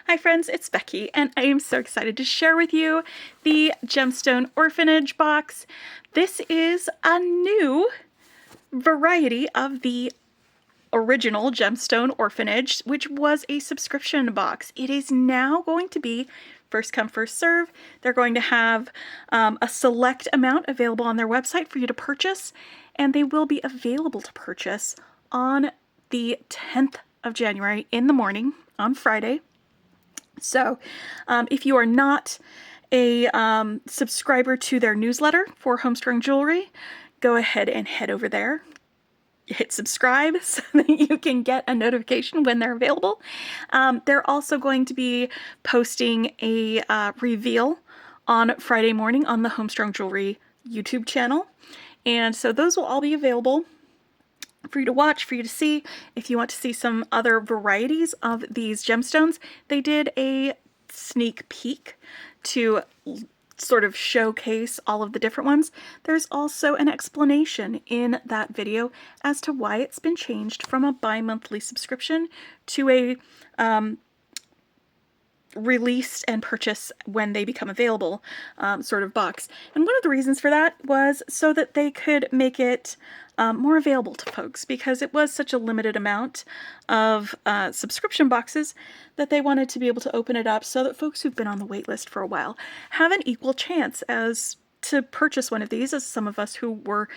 Hi friends, it's Becky, and I am so excited to share with you the Gemstone Orphanage box. This is a new variety of the original Gemstone Orphanage, which was a subscription box. It is now going to be first come, first serve. They're going to have a select amount available on their website for you to purchase, and they will be available to purchase on the 10th of January in the morning on Friday. So if you are not a subscriber to their newsletter for Homestrung Jewelry, go ahead and head over there. Hit subscribe so that you can get a notification when they're available. They're also going to be posting a reveal on Friday morning on the Homestrung Jewelry YouTube channel. And so those will all be available for you to watch, for you to see. If you want to see some other varieties of these gemstones, they did a sneak peek to sort of showcase all of the different ones. There's also an explanation in that video as to why it's been changed from a bi-monthly subscription to a release and purchase when they become available sort of box. And one of the reasons for that was so that they could make it more available to folks, because it was such a limited amount of subscription boxes that they wanted to be able to open it up so that folks who've been on the wait list for a while have an equal chance as to purchase one of these as some of us who were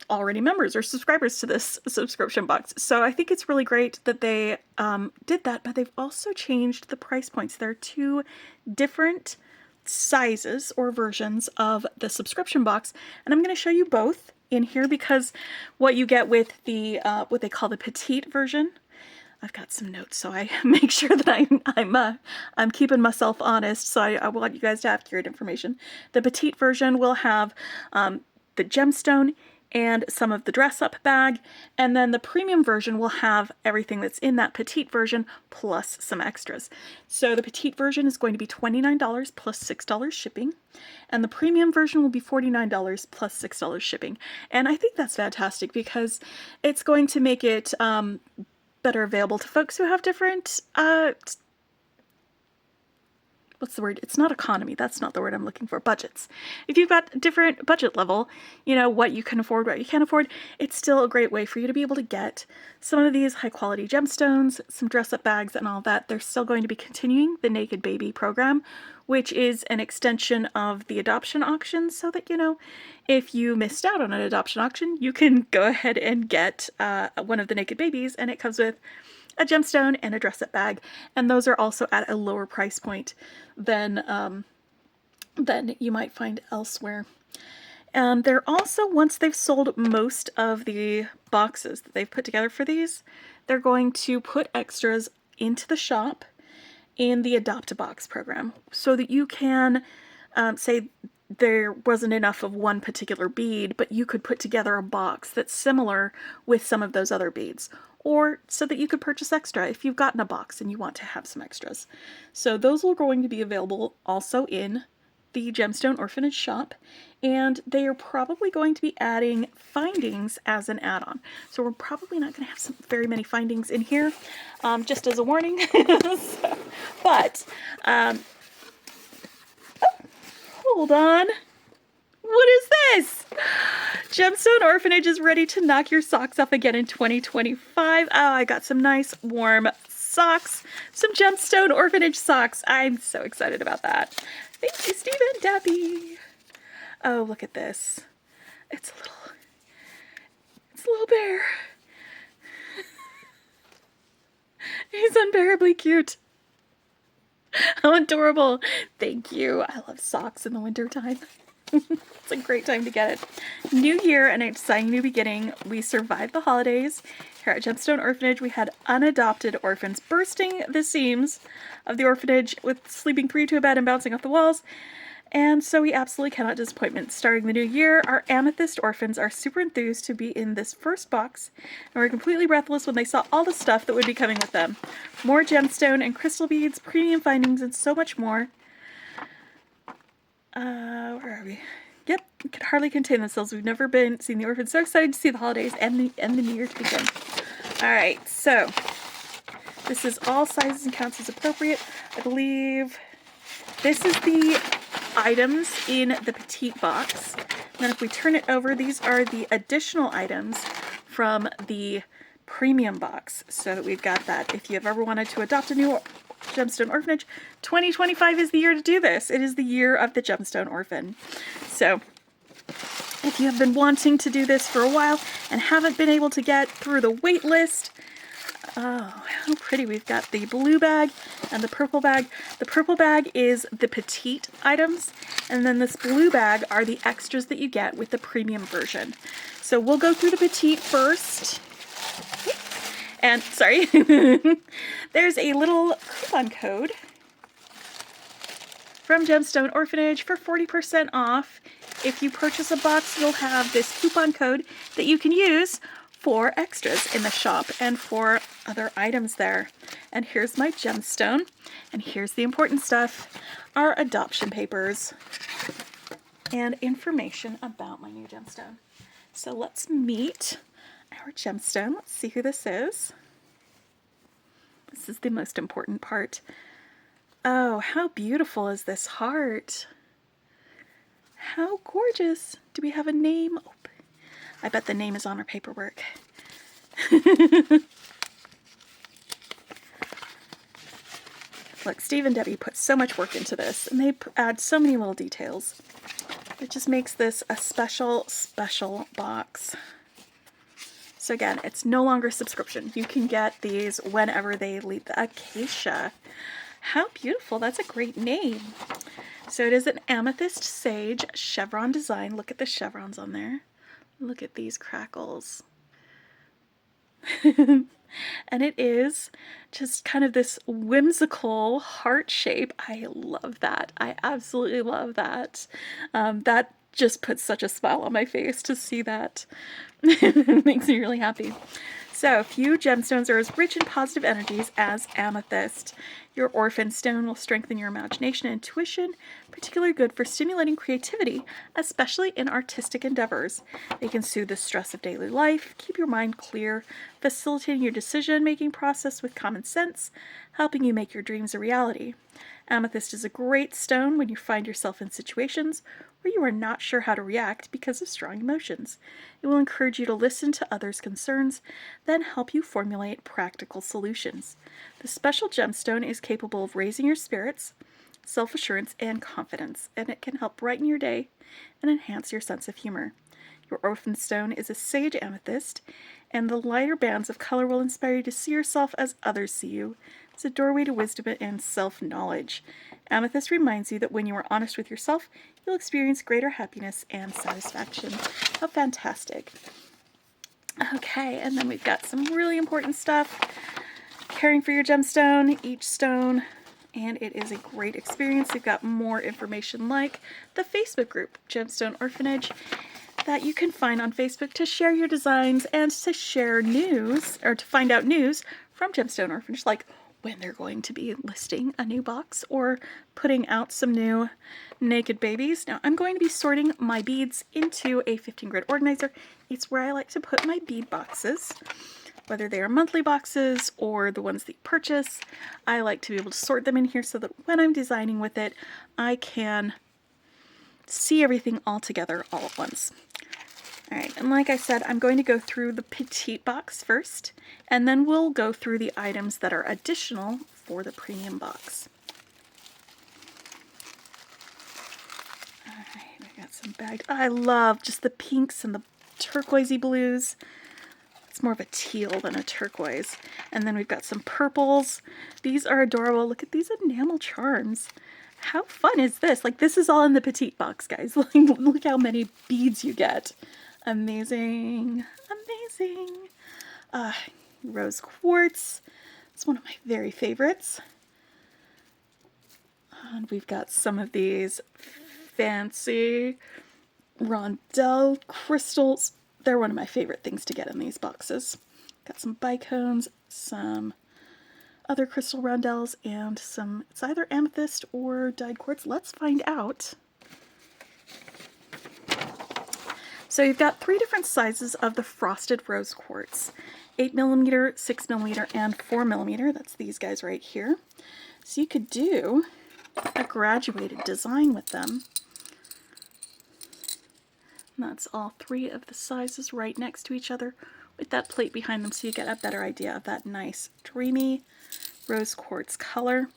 already members or subscribers to this subscription box. So I think it's really great that they did that, but they've also changed the price points. There are two different sizes or versions of the subscription box, and I'm going to show you both in here because what you get with the what they call the Petite version, I've got some notes so I make sure that I'm keeping myself honest, so I want you guys to have accurate information. The Petite version will have the gemstone and some of the dress-up bag, and then the premium version will have everything that's in that Petite version plus some extras. So the Petite version is going to be $29 plus $6 shipping, and the premium version will be $49 plus $6 shipping. And I think that's fantastic because it's going to make it better available to folks who have different what's the word? It's not economy. That's not the word I'm looking for. Budgets. If you've got different budget level, you know, what you can afford, what you can't afford, it's still a great way for you to be able to get some of these high quality gemstones, some dress up bags and all that. They're still going to be continuing the Naked Baby program, which is an extension of the adoption auction, so that, you know, if you missed out on an adoption auction, you can go ahead and get one of the Naked Babies, and it comes with a gemstone and a dress-up bag, and those are also at a lower price point than you might find elsewhere. And they're also, once they've sold most of the boxes that they've put together for these, they're going to put extras into the shop in the Adopt-A-Box program, so that you can say there wasn't enough of one particular bead, but you could put together a box that's similar with some of those other beads, or so that you could purchase extra if you've gotten a box and you want to have some extras. So those are going to be available also in the Gemstone Orphanage shop, and they are probably going to be adding findings as an add-on. So we're probably not going to have very many findings in here, just as a warning. But hold on. What is this? Gemstone Orphanage is ready to knock your socks off again in 2025. Oh, I got some nice warm socks. Some Gemstone Orphanage socks. I'm so excited about that. Thank you, Stephen Dappy. Oh, look at this. It's a little bear. He's unbearably cute. How adorable. Thank you. I love socks in the wintertime. It's a great time to get it. New year and an exciting new beginning. We survived the holidays. Here at Gemstone Orphanage, we had unadopted orphans bursting the seams of the orphanage with sleeping 3 to a bed and bouncing off the walls. And so we absolutely cannot disappoint. Starting the new year, our amethyst orphans are super enthused to be in this first box, and were completely breathless when they saw all the stuff that would be coming with them. More gemstone and crystal beads, premium findings, and so much more. Where are we? Yep, could hardly contain themselves. We've never seen the orphans so excited to see the holidays and the new year to begin. All right, so This is all sizes and counts as appropriate. I believe this is the items in the Petite box. And then if we turn it over, these are the additional items from the premium box. So we've got that. If you have ever wanted to adopt a new Gemstone Orphanage, 2025 is the year to do this. It is the year of the Gemstone Orphan. So if you have been wanting to do this for a while and haven't been able to get through the wait list, oh, how pretty. We've got the blue bag and the purple bag. The purple bag is the Petite items, and then this blue bag are the extras that you get with the premium version. So we'll go through the Petite first. And, sorry, there's a little coupon code from Gemstone Orphanage for 40% off. If you purchase a box, you'll have this coupon code that you can use for extras in the shop and for other items there. And here's my gemstone. And here's the important stuff, our adoption papers and information about my new gemstone. So let's meet our gemstone. Let's see who this is. This is the most important part. Oh, how beautiful is this heart? How gorgeous. Do we have a name? Oh, I bet the name is on our paperwork. Look, Steve and Debbie put so much work into this, and they add so many little details. It just makes this a special, special box. So again, it's no longer a subscription. You can get these whenever they leave the acacia. How beautiful. That's a great name. So it is an amethyst sage chevron design. Look at the chevrons on there. Look at these crackles. And it is just kind of this whimsical heart shape. I love that. I absolutely love that. That just puts such a smile on my face to see that. It makes me really happy. So, few gemstones are as rich in positive energies as amethyst. Your orphan stone will strengthen your imagination and intuition, particularly good for stimulating creativity, especially in artistic endeavors. They can soothe the stress of daily life, keep your mind clear, facilitating your decision-making process with common sense, helping you make your dreams a reality. Amethyst is a great stone when you find yourself in situations where you are not sure how to react because of strong emotions. It will encourage you to listen to others' concerns, then help you formulate practical solutions. The special gemstone is capable of raising your spirits, self-assurance, and confidence, and it can help brighten your day and enhance your sense of humor. Your orphan stone is a sage amethyst, and the lighter bands of color will inspire you to see yourself as others see you. It's a doorway to wisdom and self-knowledge. Amethyst reminds you that when you are honest with yourself, you'll experience greater happiness and satisfaction. How fantastic. Okay, and then we've got some really important stuff. Caring for your gemstone, each stone, and it is a great experience. We've got more information like the Facebook group, Gemstone Orphanage, that you can find on Facebook to share your designs and to share news, or to find out news from Gemstone Orphanage, like when they're going to be listing a new box or putting out some new naked babies. Now, I'm going to be sorting my beads into a 15 grid organizer. It's where I like to put my bead boxes, whether they are monthly boxes or the ones that you purchase. I like to be able to sort them in here so that when I'm designing with it, I can see everything all together all at once. All right, and like I said, I'm going to go through the Petite box first, and then we'll go through the items that are additional for the premium box. All right, we got some bagged. I love just the pinks and the turquoisey blues. It's more of a teal than a turquoise. And then we've got some purples. These are adorable. Look at these enamel charms. How fun is this? Like, this is all in the Petite box, guys. Look how many beads you get. Amazing. Amazing. Rose quartz. It's one of my very favorites. And we've got some of these fancy rondelle crystals. They're one of my favorite things to get in these boxes. Got some bicones, some other crystal rondelles, and some, it's either amethyst or dyed quartz. Let's find out. So you've got 3 different sizes of the frosted rose quartz. 8mm, 6mm, and 4mm. That's these guys right here. So you could do a graduated design with them. And that's all 3 of the sizes right next to each other with that plate behind them, so you get a better idea of that nice dreamy rose quartz color.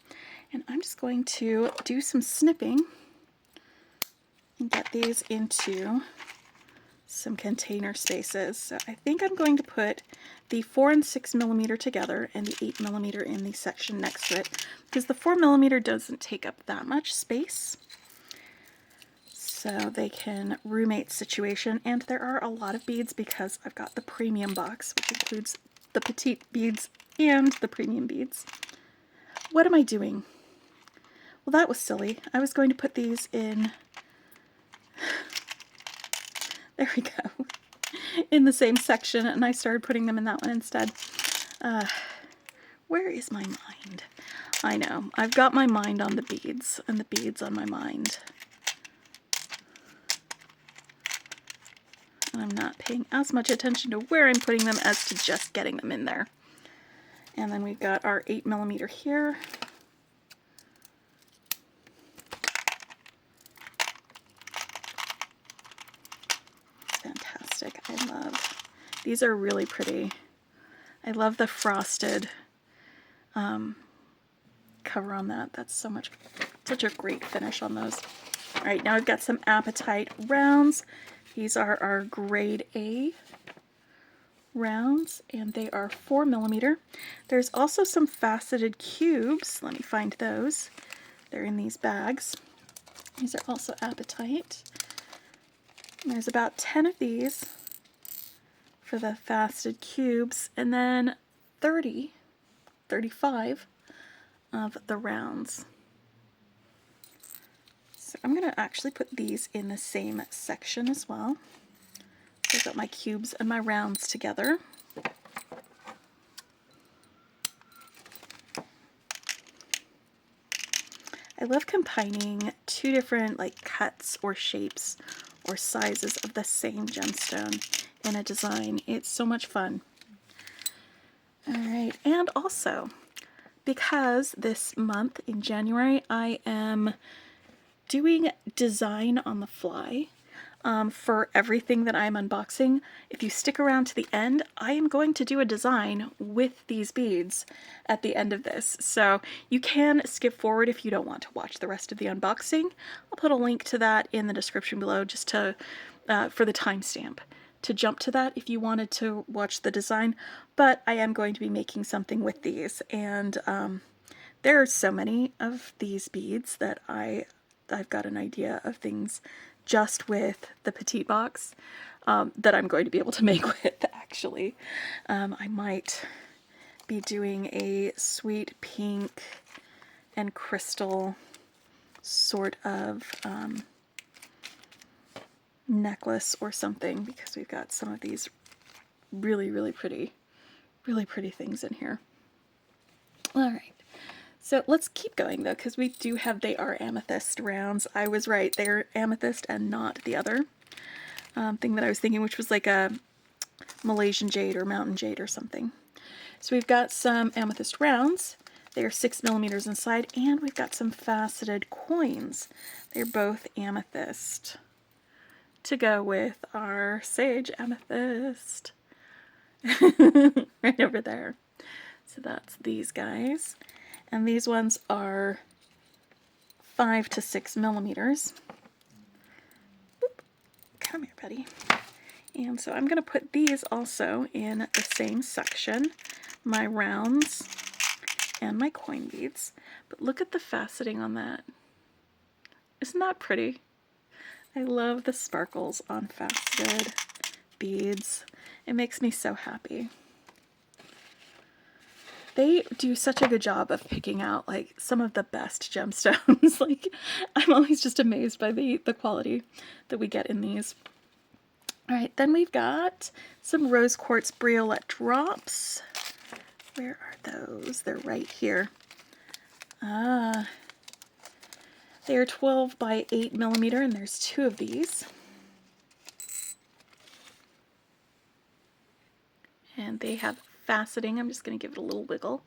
And I'm just going to do some snipping and get these into some container spaces. So I think I'm going to put the 4 and 6mm together and the 8mm in the section next to it, because the 4mm doesn't take up that much space. So they can roommate situation, and there are a lot of beads because I've got the premium box, which includes the Petite beads and the premium beads. What am I doing? Well, that was silly. I was going to put these in, there we go, in the same section, and I started putting them in that one instead. Where is my mind? I know, I've got my mind on the beads, and the beads on my mind. And I'm not paying as much attention to where I'm putting them as to just getting them in there. And then we've got our 8mm here. Fantastic. I love, these are really pretty. I love the frosted cover on that. That's such a great finish on those. All right, now we've got some Petite rounds. These are our grade A rounds, and they are 4mm. There's also some faceted cubes. Let me find those. They're in these bags. These are also Petite. There's about 10 of these for the faceted cubes, and then 35 of the rounds. So I'm going to actually put these in the same section as well. So I've got my cubes and my rounds together. I love combining 2 different cuts or shapes or sizes of the same gemstone in a design. It's so much fun. Alright, and also, because this month in January I am doing design on the fly for everything that I'm unboxing, if you stick around to the end, I am going to do a design with these beads at the end of this. So you can skip forward if you don't want to watch the rest of the unboxing. I'll put a link to that in the description below just to for the timestamp to jump to that if you wanted to watch the design. But I am going to be making something with these, and there are so many of these beads that I've got an idea of things just with the Petite box that I'm going to be able to make with, actually. I might be doing a sweet pink and crystal sort of necklace or something, because we've got some of these really pretty things in here. All right. So let's keep going though, because we do have, they are amethyst rounds. I was right, they're amethyst and not the other thing that I was thinking, which was like a Malaysian jade or mountain jade or something. So we've got some amethyst rounds. They are 6mm inside, and we've got some faceted coins. They're both amethyst to go with our sage amethyst. Right over there. So that's these guys. And these ones are 5 to 6mm. Boop. Come here, buddy. And so I'm going to put these also in the same section, my rounds and my coin beads. But look at the faceting on that. Isn't that pretty? I love the sparkles on faceted beads. It makes me so happy. They do such a good job of picking out some of the best gemstones. I'm always just amazed by the quality that we get in these. All right, then we've got some rose quartz briolette drops. Where are those? They're right here. They are 12 by 8mm, and there's 2 of these. and they have faceting. I'm just going to give it a little wiggle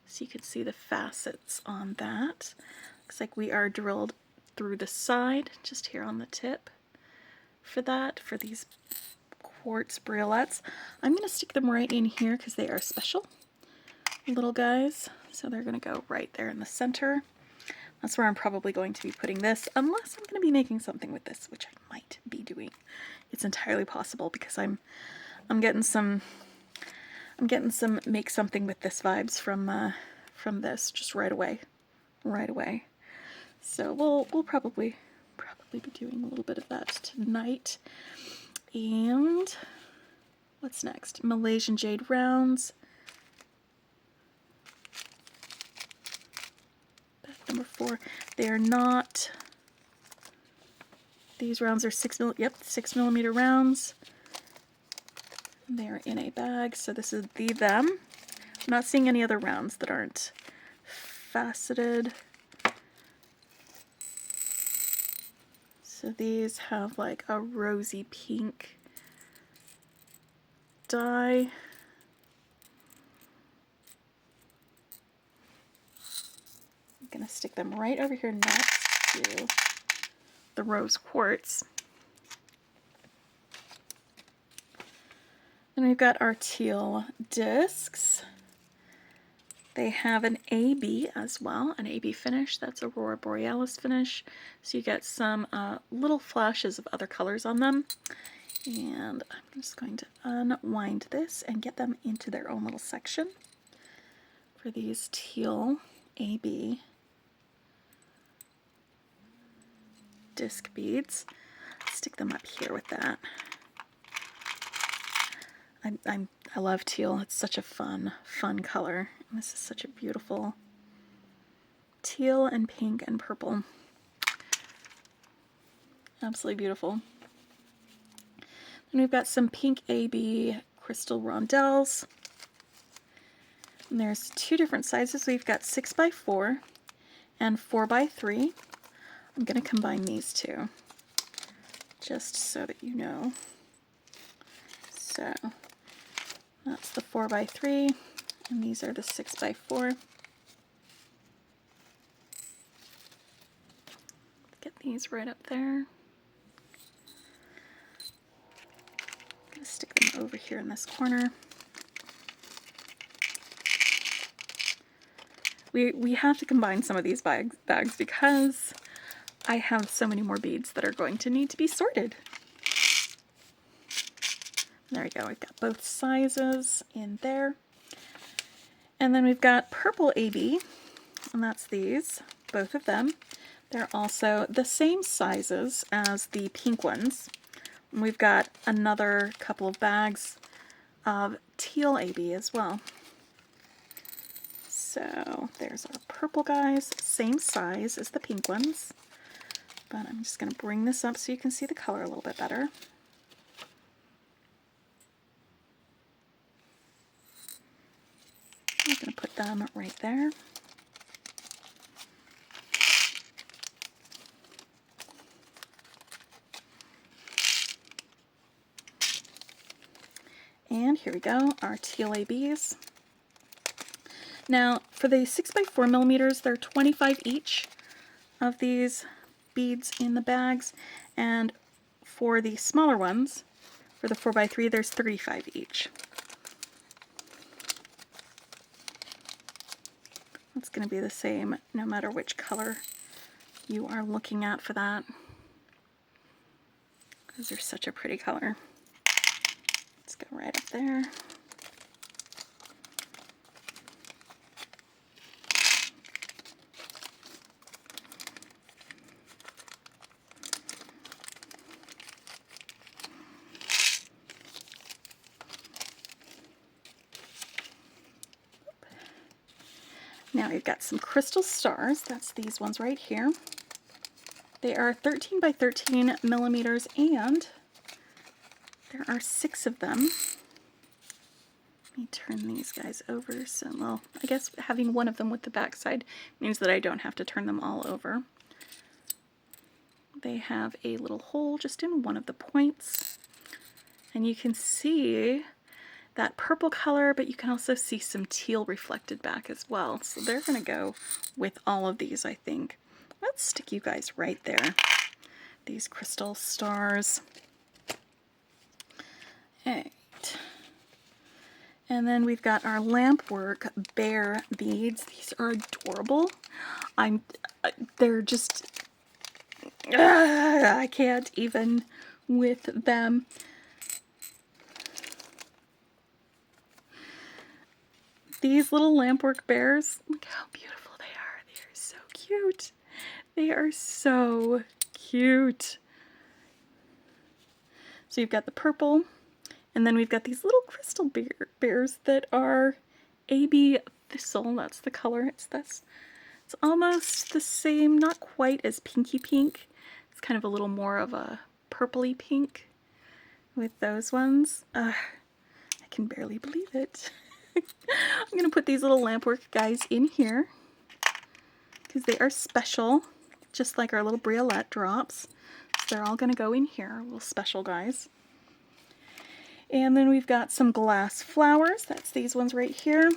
so you can see the facets on that. Looks like we are drilled through the side, just here on the tip for that, for these quartz briolettes. I'm going to stick them right in here because they are special little guys. So they're going to go right there in the center. That's where I'm probably going to be putting this, unless I'm going to be making something with this, which I might be doing. It's entirely possible because I'm getting some make something with this vibes from this just right away. So we'll probably be doing a little bit of that tonight. And what's next? Malaysian jade rounds. Bag number 4. They are not. These rounds are 6mm rounds. They are in a bag, so this is them. I'm not seeing any other rounds that aren't faceted. So these have like a rosy pink dye. I'm gonna stick them right over here next to the rose quartz. Then we've got our teal discs. They have an AB as well, an AB finish. That's Aurora Borealis finish. So you get some little flashes of other colors on them. And I'm just going to unwind this and get them into their own little section for these teal AB disc beads. Stick them up here with that. I love teal. It's such a fun color. And this is such a beautiful teal and pink and purple. Absolutely beautiful. And we've got some pink AB crystal rondelles. And there's 2 different sizes. We've got 6x4 and 4x3. I'm going to combine these 2, just so that you know. So that's the 4x3, and these are the 6x4. Get these right up there. I'm going to stick them over here in this corner. We have to combine some of these bags because I have so many more beads that are going to need to be sorted. There we go, we've got both sizes in there. And then we've got purple AB, and that's these, both of them. They're also the same sizes as the pink ones. And we've got another couple of bags of teal AB as well. So there's our purple guys, same size as the pink ones. But I'm just going to bring this up so you can see the color a little bit better. I'm going to put them right there. And here we go, our teal ABs. Now, for the 6x4mm, they're 25 each of these beads in the bags, and for the smaller ones, for the 4x3, there's 35 each. It's going to be the same no matter which color you are looking at for that, because they're such a pretty color. Let's go right up there. Now we've got some crystal stars. That's these ones right here. They are 13x13mm, and there are 6 of them. Let me turn these guys over. So, well, I guess having one of them with the back side means that I don't have to turn them all over. They have a little hole just in one of the points. And you can see that purple color, but you can also see some teal reflected back as well. So they're going to go with all of these, I think. Let's stick you guys right there. These crystal stars. Alright. And then we've got our lampwork bear beads. These are adorable. They're just, I can't even with them. These little lampwork bears, look how beautiful they are. They are so cute. They are so cute. So you've got the purple, and then we've got these little crystal bears that are AB Thistle. That's the color. It's this. It's almost the same, not quite as pinky pink. It's kind of a little more of a purpley pink with those ones. I can barely believe it. I'm going to put these little lampwork guys in here because they are special, just like our little briolette drops. So they're all going to go in here, little special guys. And then we've got some glass flowers. That's these ones right here.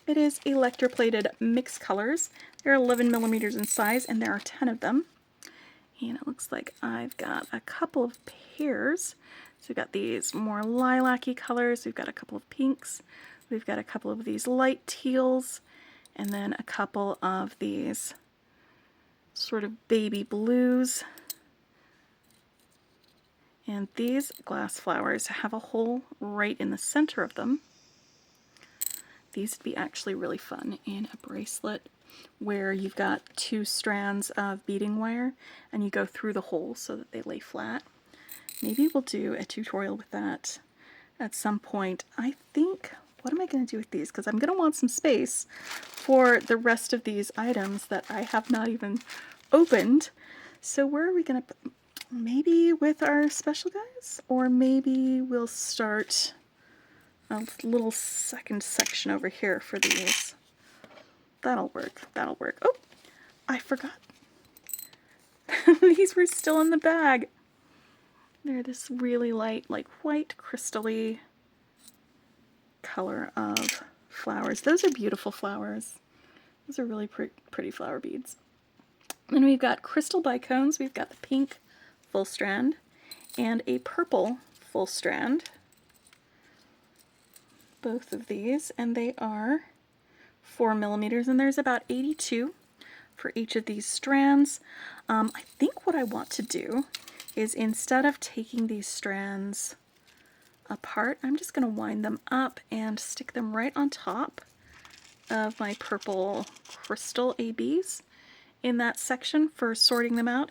It is electroplated mixed colors. They're 11 millimeters in size, and there are 10 of them. And it looks like I've got a couple of pairs. So we've got these more lilac-y colors, we've got a couple of pinks, we've got a couple of these light teals, and then a couple of these sort of baby blues. And these glass flowers have a hole right in the center of them. These would be actually really fun in a bracelet where you've got 2 strands of beading wire and you go through the hole so that they lay flat. Maybe we'll do a tutorial with that at some point. I think, what am I going to do with these? Because I'm going to want some space for the rest of these items that I have not even opened. So where are we going to put them? Maybe with our special guys? Or maybe we'll start a little second section over here for these. That'll work. That'll work. Oh, I forgot. These were still in the bag. They're this really light, like white, crystal-y color of flowers. Those are beautiful flowers. Those are really pretty flower beads. Then we've got crystal bicones. We've got the pink full strand and a purple full strand. Both of these, and they are 4 millimeters, and there's about 82 for each of these strands. I think what I want to do is, instead of taking these strands apart, I'm just going to wind them up and stick them right on top of my purple crystal ABs in that section for sorting them out.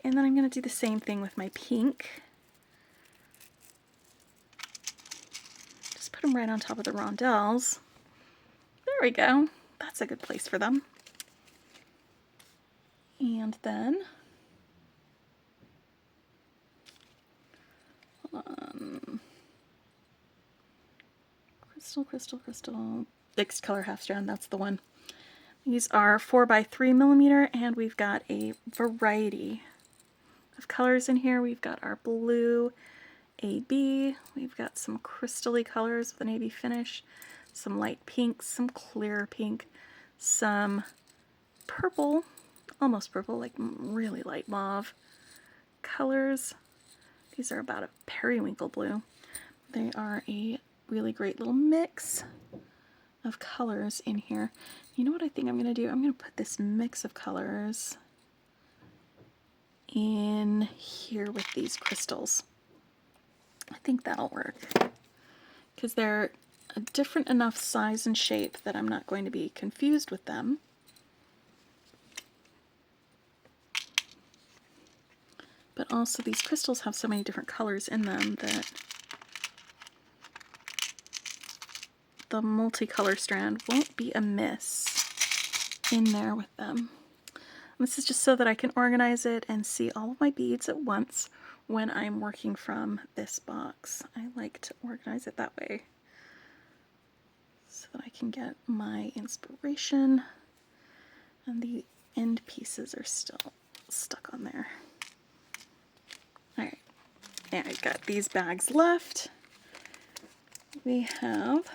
And then I'm going to do the same thing with my pink. Just put them right on top of the rondelles. There we go. That's a good place for them. And then crystal, mixed color half strand, that's the one. These are 4 by 3 millimeter, and we've got a variety of colors in here. We've got our blue AB, we've got some crystal-y colors with an AB finish, some light pink, some clear pink, some purple, almost purple, like really light mauve colors. These are about a periwinkle blue. They are a really great little mix of colors in here. You know what I think I'm going to do? I'm going to put this mix of colors in here with these crystals. I think that'll work because they're a different enough size and shape that I'm not going to be confused with them. But also these crystals have so many different colors in them that the multicolor strand won't be amiss in there with them. And this is just so that I can organize it and see all of my beads at once when I'm working from this box. I like to organize it that way so that I can get my inspiration, and the end pieces are still stuck on there. Alright, and I've got these bags left. we have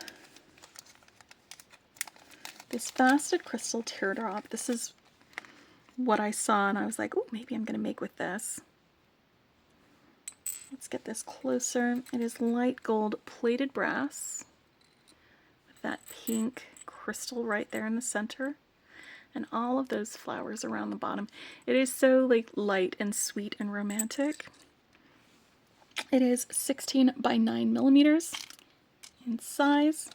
this faceted crystal teardrop. This is what I saw and I was like, oh, maybe I'm going to make with this. Let's get this closer. It is light gold plated brass with that pink crystal right there in the center and all of those flowers around the bottom. It is so like light and sweet and romantic. It is 16 by 9 millimeters in size.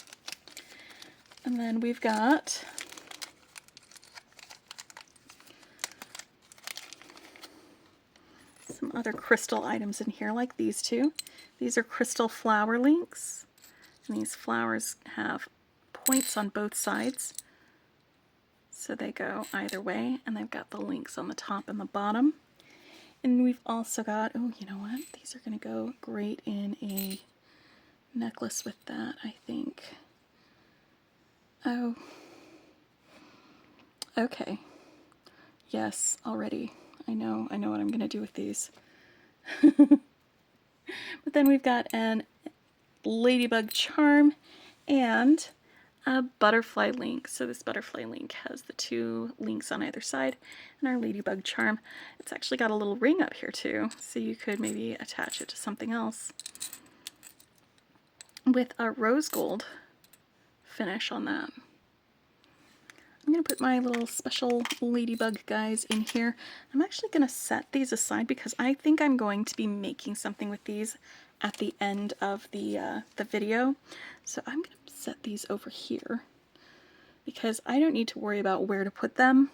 And then we've got some other crystal items in here like these two. These are crystal flower links. And these flowers have points on both sides. So they go either way. And they've got the links on the top and the bottom. And we've also got, oh, you know what? These are going to go great in a necklace with that, I think. Oh. Okay. Yes, already. I know what I'm going to do with these. But then we've got an ladybug charm and a butterfly link. So this butterfly link has the two links on either side, and our ladybug charm. It's actually got a little ring up here too, so you could maybe attach it to something else with a rose gold finish on that. I'm going to put my little special ladybug guys in here. I'm actually going to set these aside because I think I'm going to be making something with these at the end of the video. So I'm going to set these over here because I don't need to worry about where to put them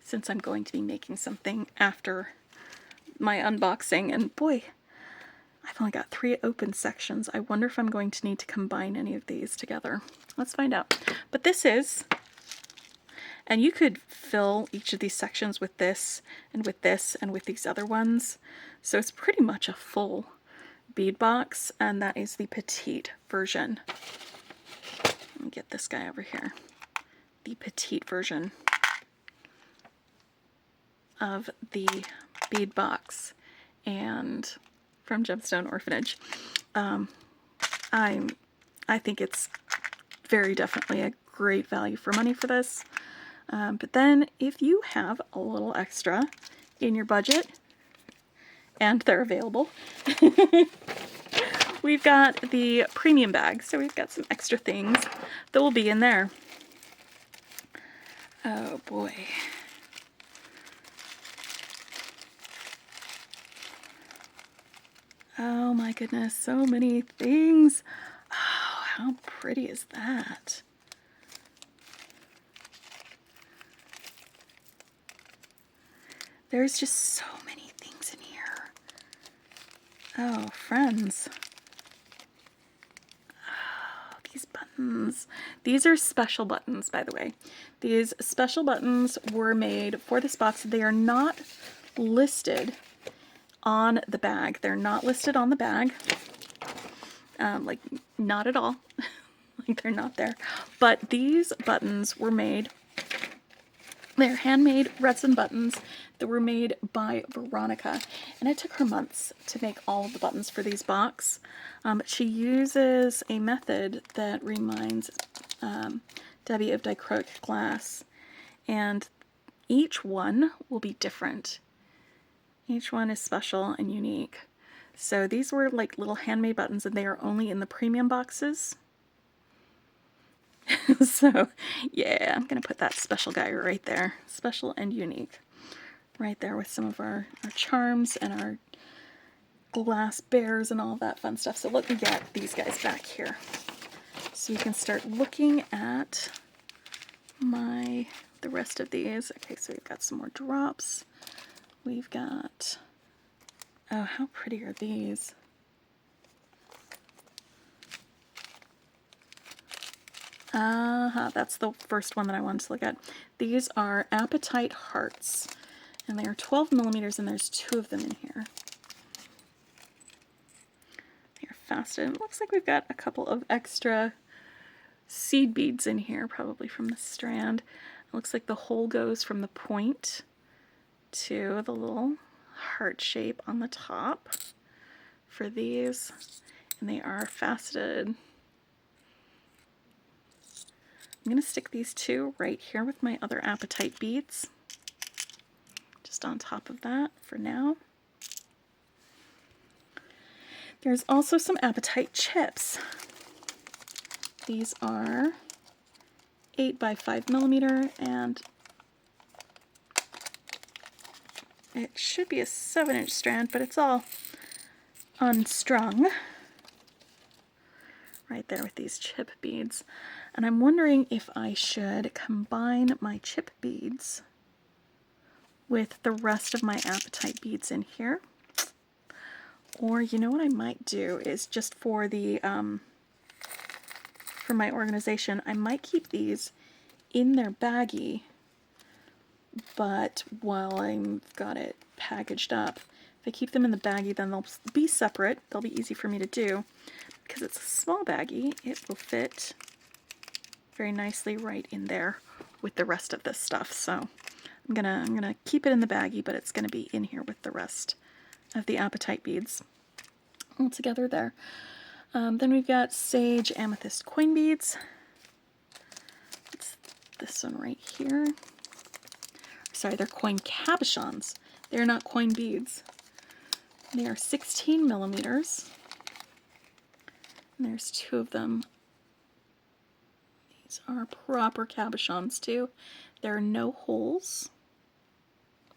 since I'm going to be making something after my unboxing. And boy, I've only got 3 open sections. I wonder if I'm going to need to combine any of these together. Let's find out. But this is... And you could fill each of these sections with this and with this and with these other ones. So it's pretty much a full bead box, and that is the Petite version. Let me get this guy over here. The Petite version of the bead box and from Gemstone Orphanage. I think it's very definitely a great value for money for this. But then if you have a little extra in your budget, and they're available, we've got the premium bag. So we've got some extra things that will be in there. Oh boy. Oh my goodness, so many things. Oh, how pretty is that? There's just so many things in here. Oh, friends. Oh, these buttons. These are special buttons, by the way. These special buttons were made for this box. They are not listed on the bag. They're not listed on the bag. Like, not at all. Like, they're not there. But these buttons were made... They're handmade resin buttons that were made by Veronica, and it took her months to make all of the buttons for these box. She uses a method that reminds Debbie of dichroic glass, and each one will be different. Each one is special and unique. So these were like little handmade buttons, and they are only in the premium boxes. So, yeah, I'm going to put that special guy right there. Special and unique. Right there with some of our charms and our glass bears and all that fun stuff. So let me get these guys back here so you can start looking at the rest of these. Okay, so we've got some more drops. We've got... Oh, how pretty are these? That's the first one that I wanted to look at. These are Petite hearts, and they are 12 millimeters, and there's 2 of them in here. They're faceted. It looks like we've got a couple of extra seed beads in here, probably from the strand. It looks like the hole goes from the point to the little heart shape on the top for these, and they are faceted. I'm going to stick these two right here with my other Appetite beads. Just on top of that for now. There's also some Appetite chips. These are 8 by 5 millimeter, and it should be a 7-inch strand, but it's all unstrung right there with these chip beads. And I'm wondering if I should combine my chip beads with the rest of my Appetite beads in here. Or you know what I might do is just for the for my organization, I might keep these in their baggie, but while I've got it packaged up, if I keep them in the baggie, then they'll be separate. They'll be easy for me to do. Because it's a small baggie, it will fit very nicely right in there with the rest of this stuff. So I'm gonna keep it in the baggie, but it's gonna be in here with the rest of the Appetite beads all together there. Then we've got Sage Amethyst coin beads. It's this one right here. Sorry, they're coin cabochons. They're not coin beads. They are 16 millimeters. And there's two of them. These are proper cabochons too. There are no holes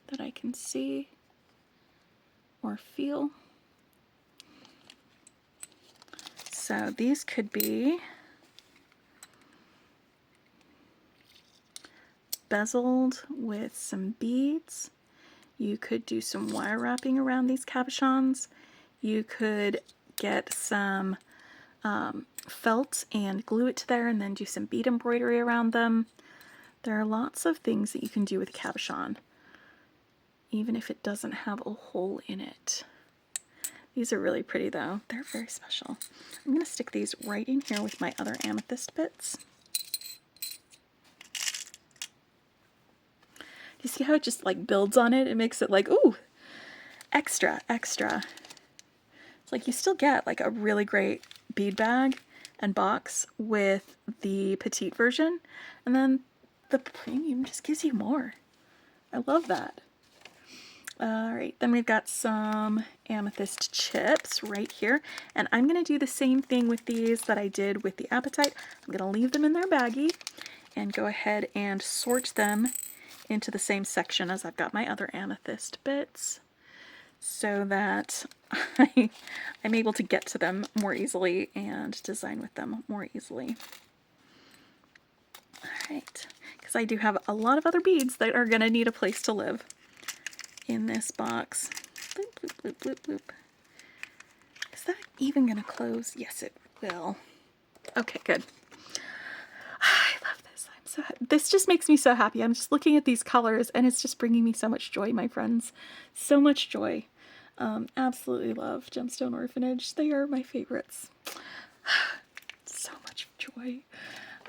that I can see or feel. So these could be bezeled with some beads. You could do some wire wrapping around these cabochons. You could get some felt and glue it to there and then do some bead embroidery around them. There are lots of things that you can do with a cabochon, even if it doesn't have a hole in it. These are really pretty though. They're very special. I'm going to stick these right in here with my other amethyst bits. Do you see how it just like builds on it? It makes it like, ooh, extra, extra. It's like you still get like a really great bead bag and box with the Petite version, and then the premium just gives you more. I love that. Alright, then we've got some amethyst chips right here, and I'm going to do the same thing with these that I did with the Appetite. I'm going to leave them in their baggie and go ahead and sort them into the same section as I've got my other amethyst bits, so that I'm able to get to them more easily and design with them more easily. Alright, because I do have a lot of other beads that are going to need a place to live in this box. Bloop, bloop, bloop, bloop, bloop. Is that even going to close? Yes, it will. Okay, good. I love this. I'm so happy. This just makes me so happy. I'm just looking at these colors and it's just bringing me so much joy, my friends. So much joy. Absolutely love Gemstone Orphanage. They are my favorites. So much joy.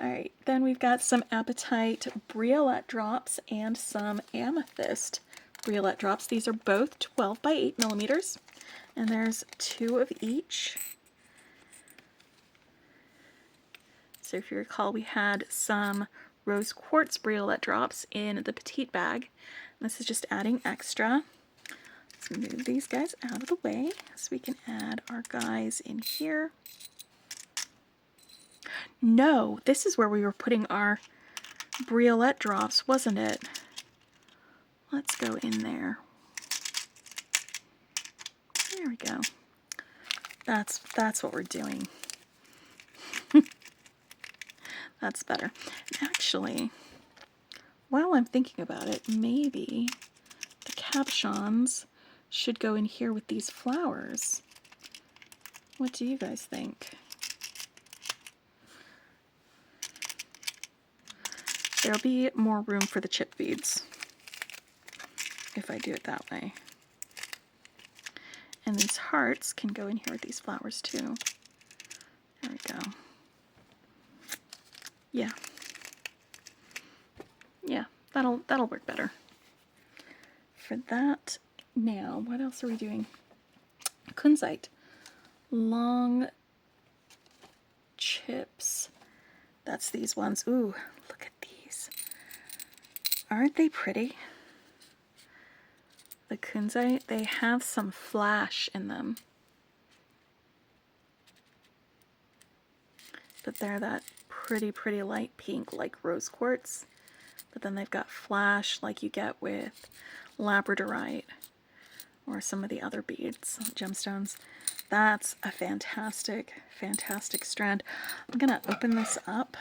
Alright, then we've got some Appetite Briolette drops and some Amethyst Briolette drops. These are both 12 by 8 millimeters, and there's 2 of each. So if you recall, we had some rose quartz Briolette drops in the Petite bag. This is just adding extra. Let's move these guys out of the way so we can add our guys in here. No, this is where we were putting our Briolette drops, wasn't it? Let's go in there. There we go. That's what we're doing. That's better. Actually, while I'm thinking about it, maybe the cabochons should go in here with these flowers. What do you guys think? There'll be more room for the chip beads if I do it that way. And these hearts can go in here with these flowers too. There we go. Yeah. Yeah, that'll work better. For that, now, what else are we doing? Kunzite. Long chips. That's these ones. Ooh, Aren't they pretty? The kunzite, they have some flash in them. But they're that pretty, pretty light pink like rose quartz. But then they've got flash like you get with labradorite or some of the other beads, gemstones. That's a fantastic, fantastic strand. I'm gonna open this up,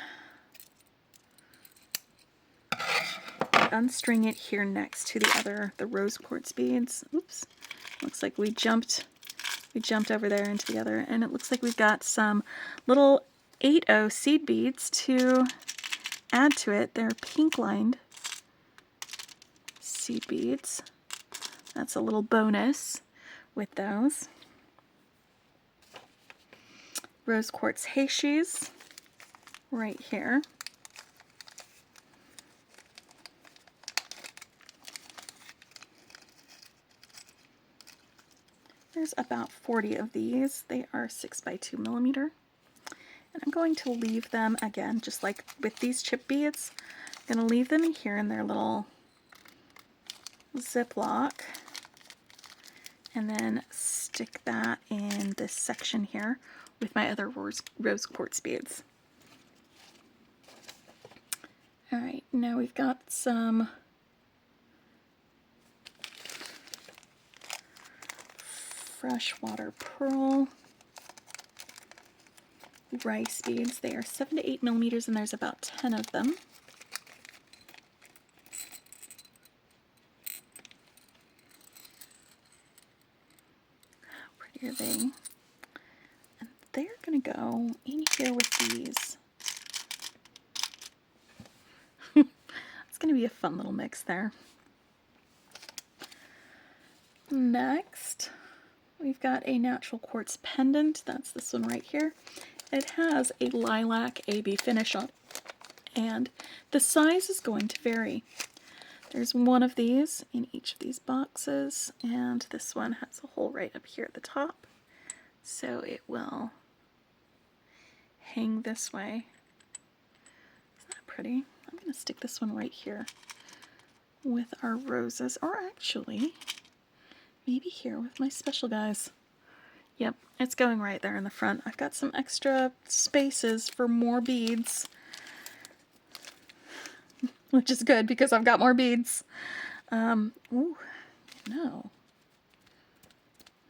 unstring it here next to the rose quartz beads. Oops, looks like we jumped over there into the other, and it looks like we've got some little 8-0 seed beads to add to it. They're pink lined seed beads. That's a little bonus with those. Rose quartz heishis right here. There's about 40 of these. They are 6 by 2 millimeter. And I'm going to leave them, again, just like with these chip beads, I'm going to leave them in here in their little Ziploc, and then stick that in this section here with my other rose quartz beads. All right, now we've got some freshwater pearl rice beads. They are 7 to 8 millimeters, and there's about 10 of them. How pretty are they? And they're going to go in here with these. It's going to be a fun little mix there. Next, we've got a natural quartz pendant. That's this one right here. It has a lilac AB finish on it, and the size is going to vary. There's one of these in each of these boxes, and this one has a hole right up here at the top, so it will hang this way. Isn't that pretty? I'm going to stick this one right here with our roses, or actually, maybe here with my special guys. Yep, it's going right there in the front. I've got some extra spaces for more beads, which is good because I've got more beads. Ooh, no.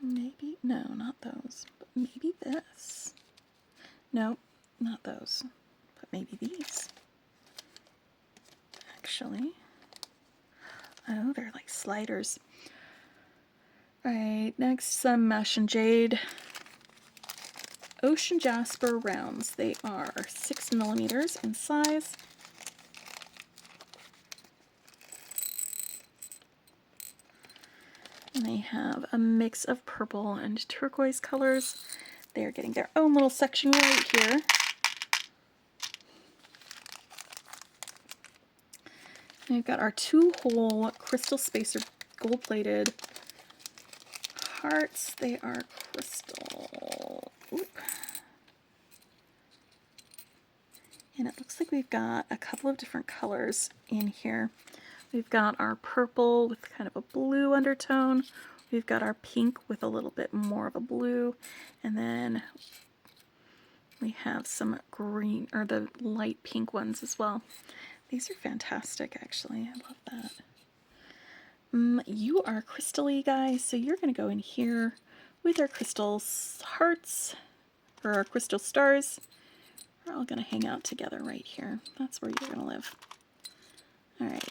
Maybe, no, not those, but maybe this. No, not those, but maybe these. Actually, oh, they're like sliders. All right, next, some mesh and jade ocean jasper rounds. They are 6 millimeters in size. And they have a mix of purple and turquoise colors. They are getting their own little section right here. And we've got our 2-hole crystal spacer gold-plated hearts. They are crystal. Oop. And it looks like we've got a couple of different colors in here. We've got our purple with kind of a blue undertone. We've got our pink with a little bit more of a blue. And then we have some green, or the light pink ones as well. These are fantastic, actually. I love that. You are crystal-y, guys, so you're going to go in here with our crystal hearts, or our crystal stars. We're all going to hang out together right here. That's where you're going to live. All right.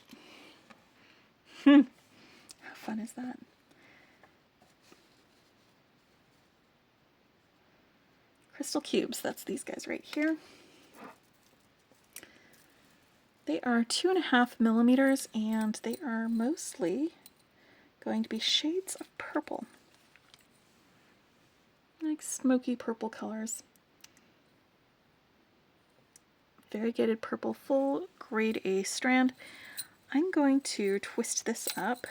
How fun is that? Crystal cubes, that's these guys right here. They are 2.5 millimeters, and they are mostly going to be shades of purple. Like smoky purple colors. Variegated purple full grade A strand. I'm going to twist this up,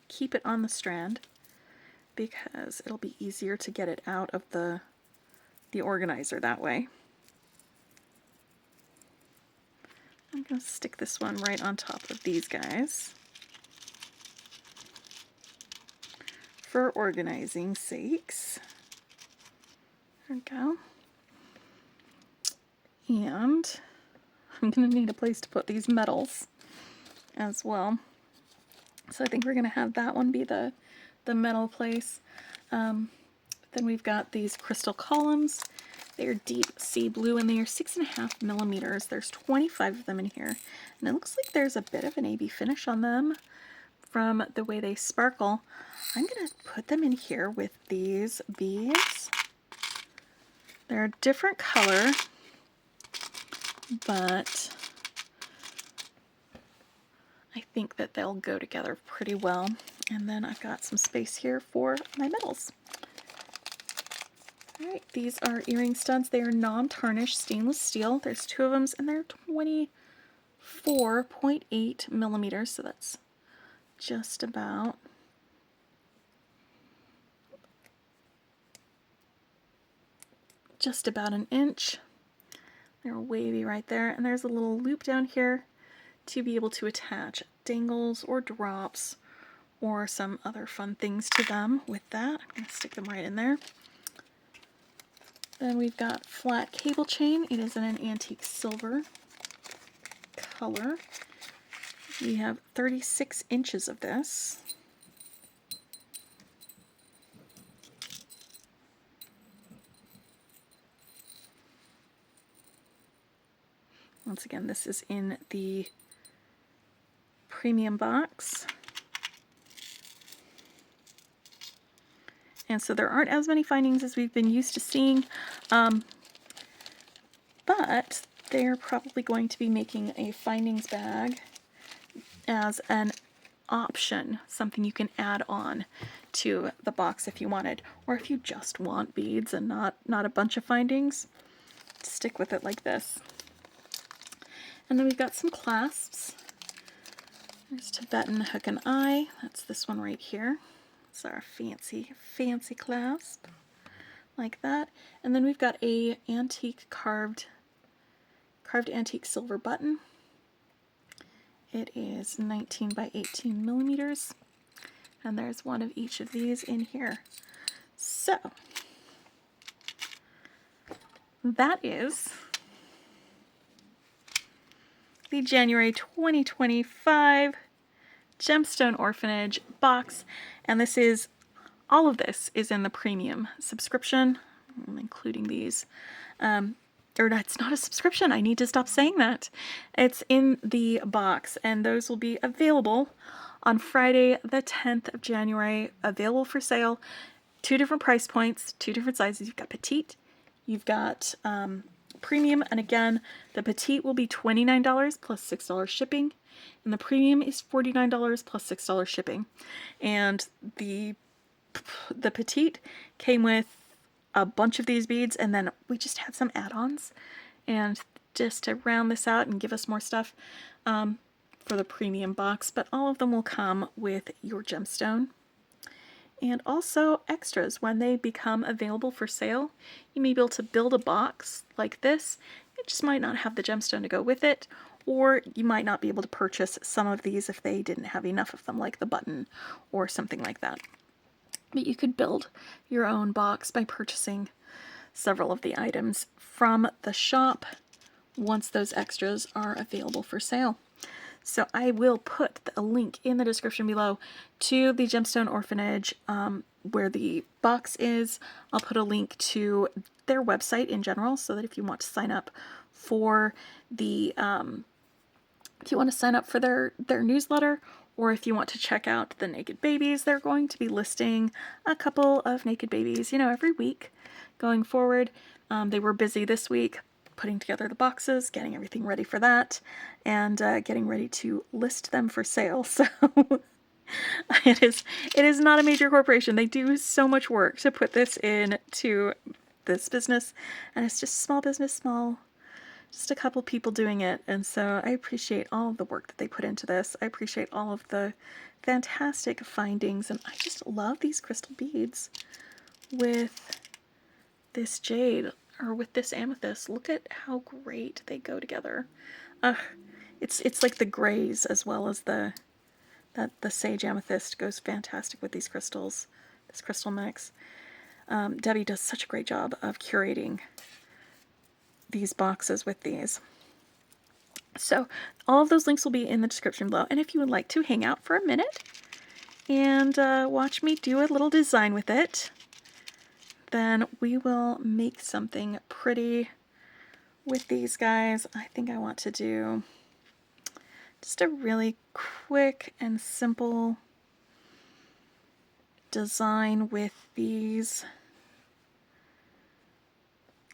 keep it on the strand, because it'll be easier to get it out of the organizer that way. I'm going to stick this one right on top of these guys for organizing sakes. There we go. And I'm going to need a place to put these metals as well. So I think we're going to have that one be the metal place. Then we've got these crystal columns. They're deep sea blue and they are 6.5 millimeters. There's 25 of them in here. And it looks like there's a bit of an AB finish on them from the way they sparkle. I'm going to put them in here with these beads. They're a different color, but I think that they'll go together pretty well. And then I've got some space here for my metals. All right, these are earring studs. They are non-tarnished stainless steel. There's 2 of them, and they're 24.8 millimeters, so that's just about an inch. They're wavy right there, and there's a little loop down here to be able to attach dangles or drops or some other fun things to them with that. I'm going to stick them right in there. Then we've got flat cable chain. It is in an antique silver color. We have 36 inches of this. Once again, this is in the premium box. And so there aren't as many findings as we've been used to seeing, but they're probably going to be making a findings bag as an option, something you can add on to the box if you wanted, or if you just want beads and not a bunch of findings, stick with it like this. And then we've got some clasps. There's Tibetan hook and eye. That's this one right here. It's our fancy clasp, like that. And then we've got a antique carved antique silver button. It is 19 by 18 millimeters, and there's one of each of these in here. So that is the January 2025 Gemstone Orphanage box, and all of this is in the premium subscription. I'm including these. Or it's not a subscription, I need to stop saying that. It's in the box, and those will be available on Friday the 10th of January, available for sale. 2 different price points, 2 different sizes. You've got Petite, you've got premium, and again, the Petite will be $29 plus $6 shipping, and the premium is $49 plus $6 shipping. And the Petite came with a bunch of these beads, and then we just had some add-ons, and just to round this out and give us more stuff for the premium box, but all of them will come with your gemstone. And also extras when they become available for sale. You may be able to build a box like this. It just might not have the gemstone to go with it, or you might not be able to purchase some of these if they didn't have enough of them, like the button or something like that. But you could build your own box by purchasing several of the items from the shop once those extras are available for sale. So I will put a link in the description below to the Gemstone Orphanage where the box is. I'll put a link to their website in general, so that if you want to sign up for the their newsletter, or if you want to check out the naked babies, they're going to be listing a couple of naked babies, every week going forward. They were busy this week putting together the boxes, getting everything ready for that, and getting ready to list them for sale. So it is not a major corporation. They do so much work to put this into this business, and it's just small business, just a couple people doing it. And so I appreciate all of the work that they put into this. I appreciate all of the fantastic findings, and I just love these crystal beads with this jade, or with this amethyst. Look at how great they go together. It's like the grays as well as the sage amethyst goes fantastic with these crystals, this crystal mix. Debbie does such a great job of curating these boxes with these. So all of those links will be in the description below. And if you would like to hang out for a minute and watch me do a little design with it, then we will make something pretty with these guys. I think I want to do just a really quick and simple design with these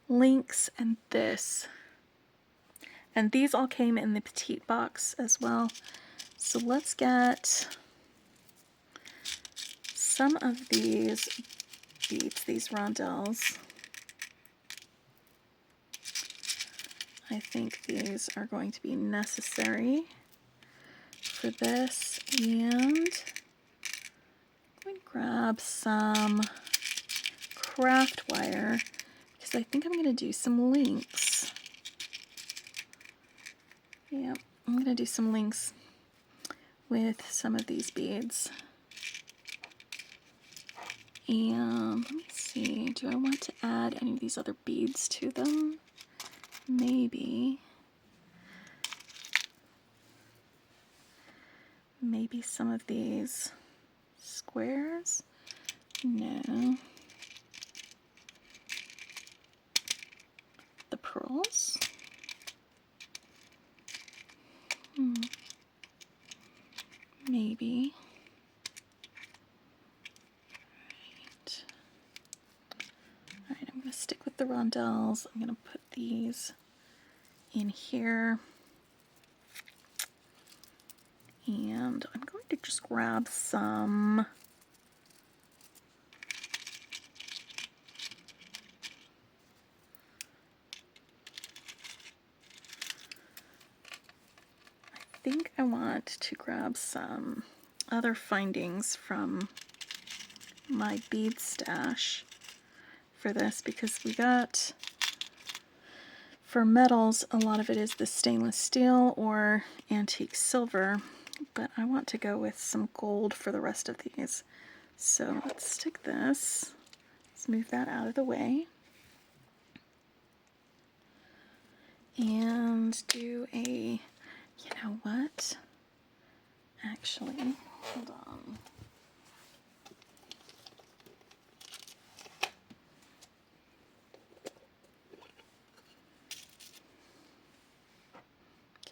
links and this. And these all came in the Petite box as well. So let's get some of these beads, these rondelles. I think these are going to be necessary for this. And I'm going to grab some craft wire because I think I'm going to do some links. Yeah, I'm going to do some links with some of these beads. And let me see, do I want to add any of these other beads to them? Maybe. Maybe some of these squares? No. The pearls? Maybe. Alright, I'm going to stick with the rondelles. I'm going to put these in here. And I'm going to just grab some I think I want to grab some other findings from my bead stash for this, because we got, for metals, a lot of it is the stainless steel or antique silver, but I want to go with some gold for the rest of these. So let's stick this, let's move that out of the way, and do a, you know what, actually, hold on.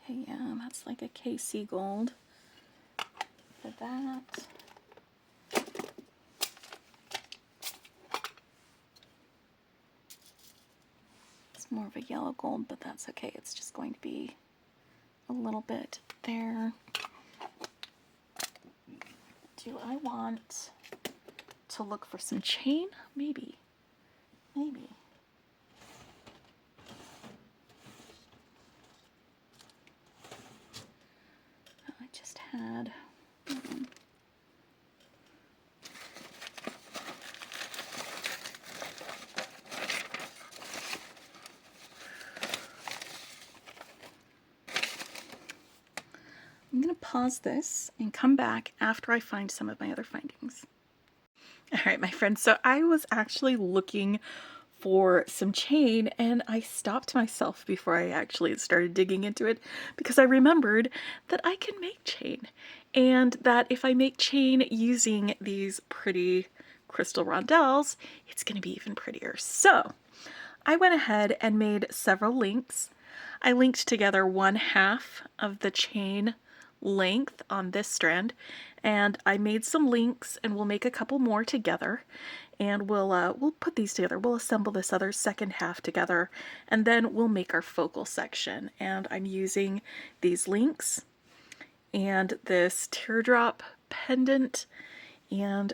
Okay, yeah, that's like a KC gold for that. It's more of a yellow gold, but that's okay. It's just going to be a little bit there. Do I want to look for some chain? Maybe. Maybe. I just had... I'm going to pause this and come back after I find some of my other findings. All right, my friends, so I was actually looking for some chain and I stopped myself before I actually started digging into it because I remembered that I can make chain, and that if I make chain using these pretty crystal rondelles, it's going to be even prettier. So I went ahead and made several links. I linked together 1/2 of the chain length on this strand, and I made some links, and we'll make a couple more together, and we'll put these together. We'll assemble this other second half together, and then we'll make our focal section. And I'm using these links and this teardrop pendant, and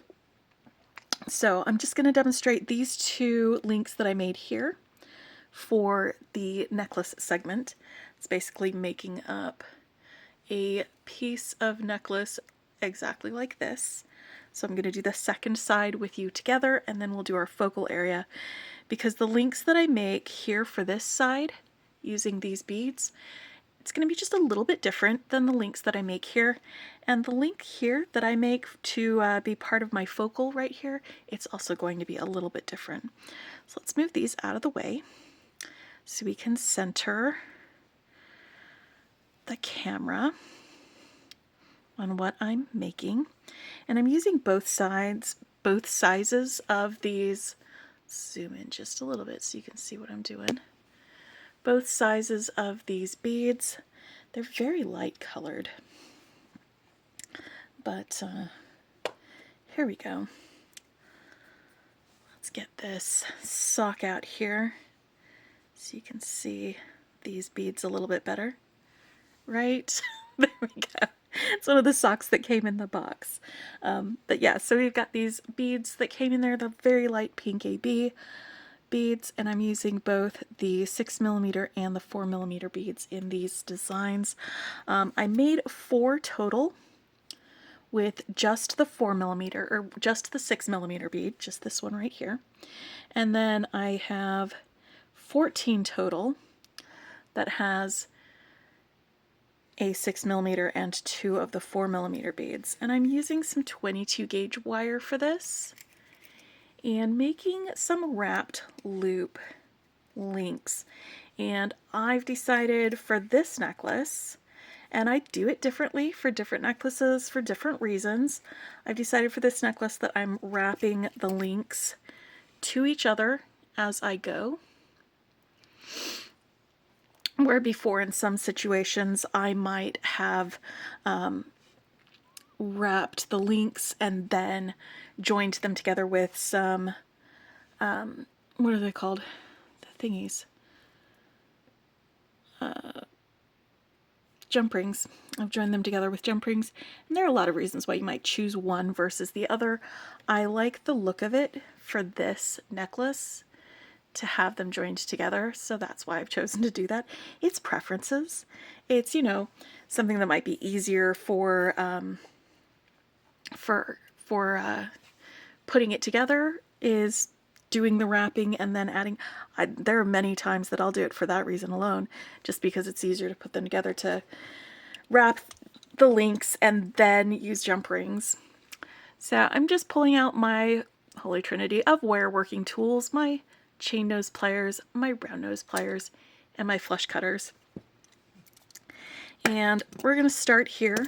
so I'm just going to demonstrate these two links that I made here for the necklace segment. It's basically making up a piece of necklace exactly like this. So I'm going to do the second side with you together, and then we'll do our focal area, because the links that I make here for this side using these beads It's going to be just a little bit different than the links that I make here. And the link here that I make to be part of my focal right here, it's also going to be a little bit different. So let's move these out of the way so we can center the camera on what I'm making. And I'm using both sizes of these. Zoom in just a little bit so you can see what I'm doing. Both sizes of these beads. They're very light colored. But here we go. Let's get this sock out here so you can see these beads a little bit better. Right? There we go. It's one of the socks that came in the box. But yeah, so we've got these beads that came in there, the very light pink AB beads, and I'm using both the 6mm and the 4mm beads in these designs. I made 4 total with just the 4mm, or just the 6mm bead, just this one right here. And then I have 14 total that has a 6mm and 2 of the 4mm beads. And I'm using some 22 gauge wire for this and making some wrapped loop links. And I've decided for this necklace, and I do it differently for different necklaces for different reasons, I've decided for this necklace that I'm wrapping the links to each other as I go. Where before in some situations I might have wrapped the links and then joined them together with some, what are they called? The thingies. Jump rings. I've joined them together with jump rings. And there are a lot of reasons why you might choose one versus the other. I like the look of it for this necklace to have them joined together, so that's why I've chosen to do that. It's preferences. It's, you know, something that might be easier for putting it together is doing the wrapping and then adding. There are many times that I'll do it for that reason alone, just because it's easier to put them together, to wrap the links and then use jump rings. So I'm just pulling out my holy trinity of wire working tools, my chain nose pliers, my round nose pliers, and my flush cutters. And we're going to start here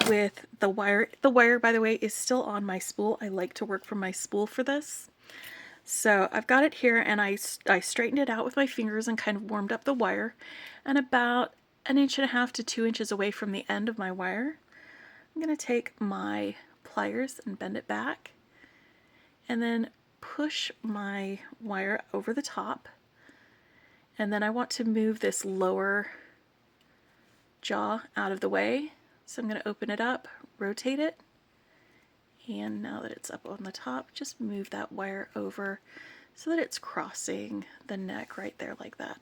with the wire. The wire, by the way, is still on my spool. I like to work from my spool for this. So I've got it here, and I straightened it out with my fingers and kind of warmed up the wire. And about 1.5 inches to 2 inches away from the end of my wire, I'm going to take my pliers and bend it back, and then push my wire over the top. And then I want to move this lower jaw out of the way. So I'm going to open it up, rotate it, and now that it's up on the top, just move that wire over so that it's crossing the neck right there like that.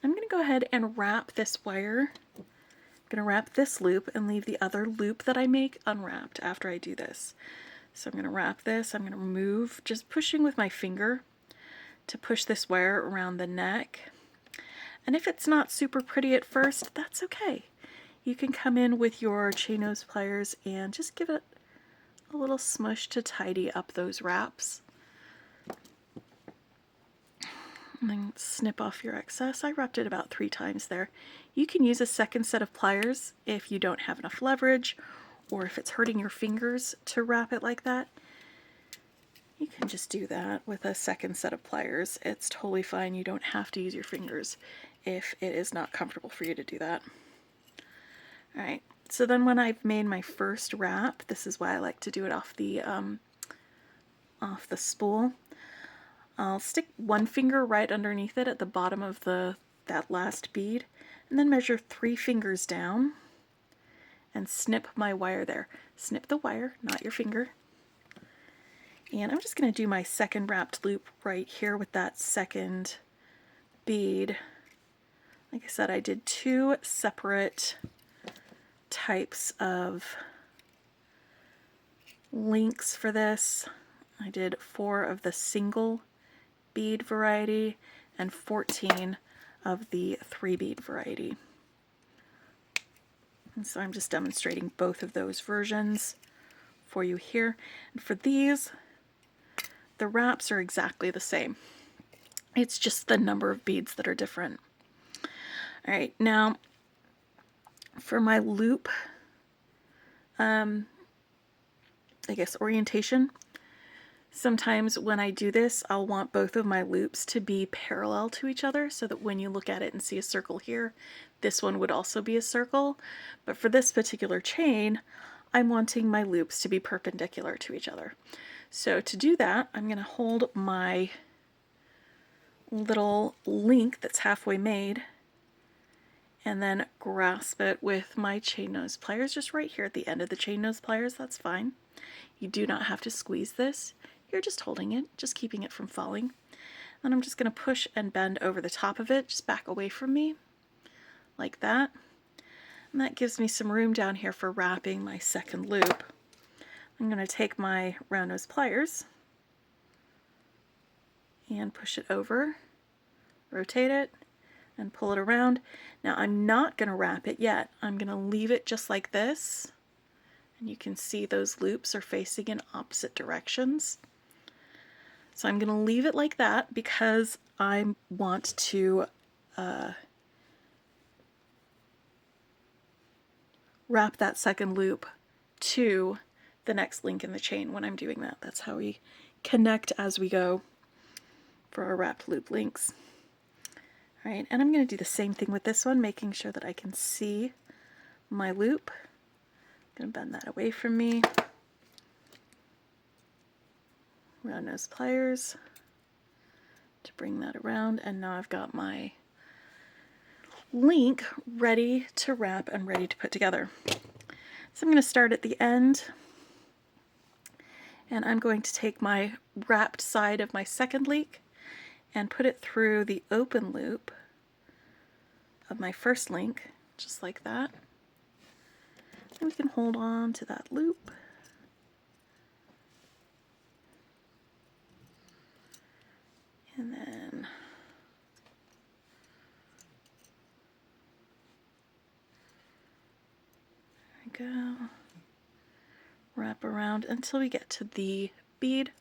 I'm going to go ahead and wrap this wire. I'm going to wrap this loop and leave the other loop that I make unwrapped after I do this. So I'm going to wrap this. I'm going to move, just pushing with my finger to push this wire around the neck. And if it's not super pretty at first, that's okay. You can come in with your chain nose pliers and just give it a little smush to tidy up those wraps. And then snip off your excess. I wrapped it about 3 times there. You can use a second set of pliers if you don't have enough leverage, or if it's hurting your fingers to wrap it like that. You can just do that with a second set of pliers. It's totally fine. You don't have to use your fingers if it is not comfortable for you to do that. Alright, so then when I've made my first wrap, this is why I like to do it off the spool. I'll stick one finger right underneath it at the bottom of that last bead, and then measure 3 fingers down and snip my wire there. Snip the wire, not your finger. And I'm just going to do my second wrapped loop right here with that second bead. Like I said, I did 2 separate types of links for this. I did 4 of the single bead variety and 14 of the 3 bead variety. And so I'm just demonstrating both of those versions for you here. And for these, the wraps are exactly the same. It's just the number of beads that are different. All right, now for my loop, I guess orientation, sometimes when I do this, I'll want both of my loops to be parallel to each other so that when you look at it and see a circle here, this one would also be a circle. But for this particular chain, I'm wanting my loops to be perpendicular to each other. So to do that, I'm going to hold my little link that's halfway made and then grasp it with my chain nose pliers just right here at the end of the chain nose pliers. That's fine. You do not have to squeeze this. You're just holding it, just keeping it from falling. And I'm just going to push and bend over the top of it, just back away from me, like that. And that gives me some room down here for wrapping my second loop. I'm going to take my round nose pliers and push it over, rotate it, and pull it around. Now I'm not going to wrap it yet. I'm going to leave it just like this. And you can see those loops are facing in opposite directions. So I'm going to leave it like that because I want to wrap that second loop to the next link in the chain when I'm doing that. That's how we connect as we go for our wrapped loop links. All right, and I'm going to do the same thing with this one, making sure that I can see my loop. I'm going to bend that away from me. Round nose pliers to bring that around, and now I've got my link ready to wrap and ready to put together. So I'm going to start at the end, and I'm going to take my wrapped side of my second link and put it through the open loop of my first link, just like that. And we can hold on to that loop. And then there we go. Wrap around until we get to the bead.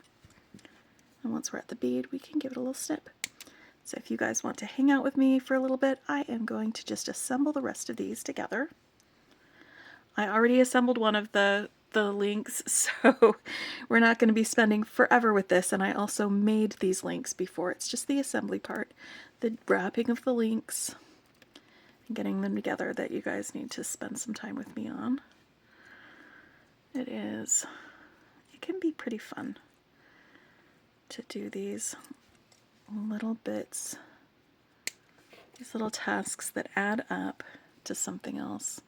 And once we're at the bead, we can give it a little snip. So if you guys want to hang out with me for a little bit, I am going to just assemble the rest of these together. I already assembled one of the links, so we're not going to be spending forever with this, and I also made these links before. It's just the assembly part, the wrapping of the links, and getting them together that you guys need to spend some time with me on. It can be pretty fun to do these little bits, these little tasks that add up to something else.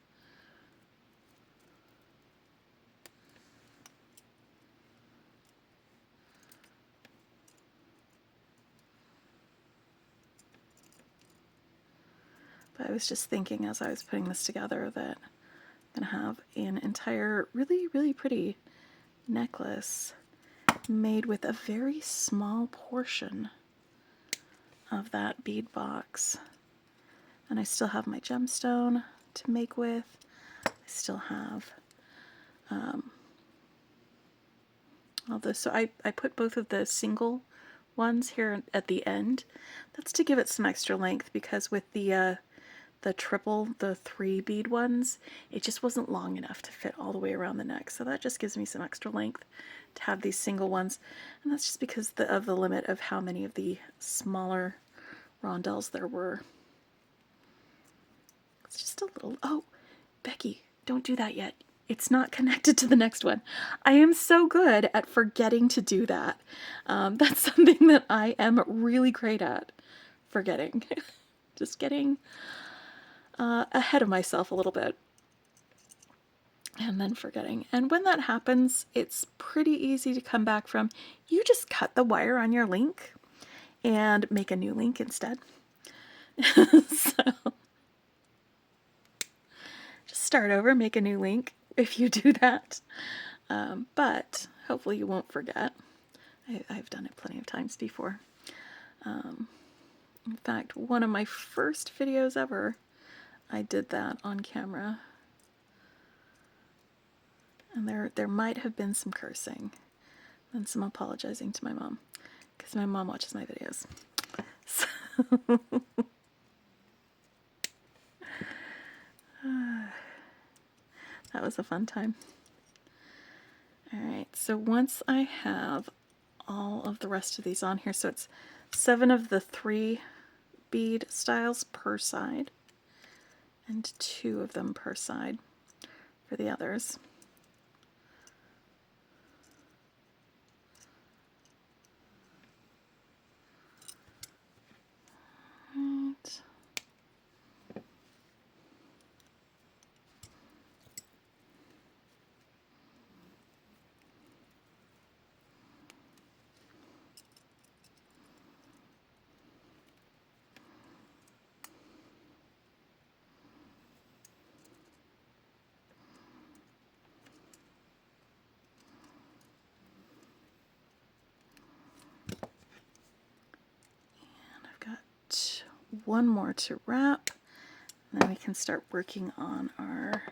But I was just thinking as I was putting this together that I'm going to have an entire really, really pretty necklace made with a very small portion of that bead box. And I still have my gemstone to make with. I still have all this. So I put both of the single ones here at the end. That's to give it some extra length, because with the triple, the 3 bead ones, it just wasn't long enough to fit all the way around the neck. So that just gives me some extra length to have these single ones. And that's just because of the limit of how many of the smaller rondelles there were. It's just a little, oh, Becky, don't do that yet. It's not connected to the next one. I am so good at forgetting to do that. That's something that I am really great at, forgetting. Just getting ahead of myself a little bit and then forgetting. And when that happens, it's pretty easy to come back from. You just cut the wire on your link and make a new link instead. So just start over, make a new link if you do that. But hopefully you won't forget. I've done it plenty of times before. In fact, one of my first videos ever, I did that on camera. And there might have been some cursing and some apologizing to my mom, because my mom watches my videos. So that was a fun time. Alright, so once I have all of the rest of these on here, so it's 7 of the 3 bead styles per side, and 2 of them per side for the others. Right. I've got one more to wrap, and then we can start working on our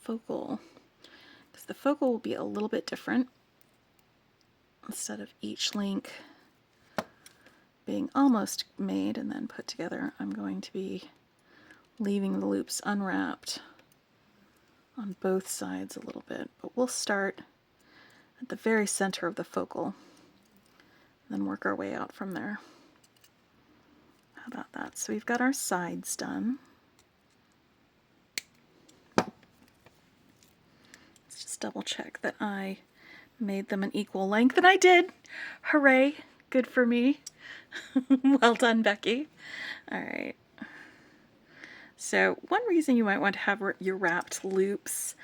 focal, because the focal will be a little bit different. Instead of each link being almost made and then put together, I'm going to be leaving the loops unwrapped on both sides a little bit, but we'll start at the very center of the focal and then work our way out from there. How about that? So we've got our sides done. Let's just double check that I made them an equal length, and I did! Hooray! Good for me. Well done, Becky. Alright. So one reason you might want to have your wrapped loops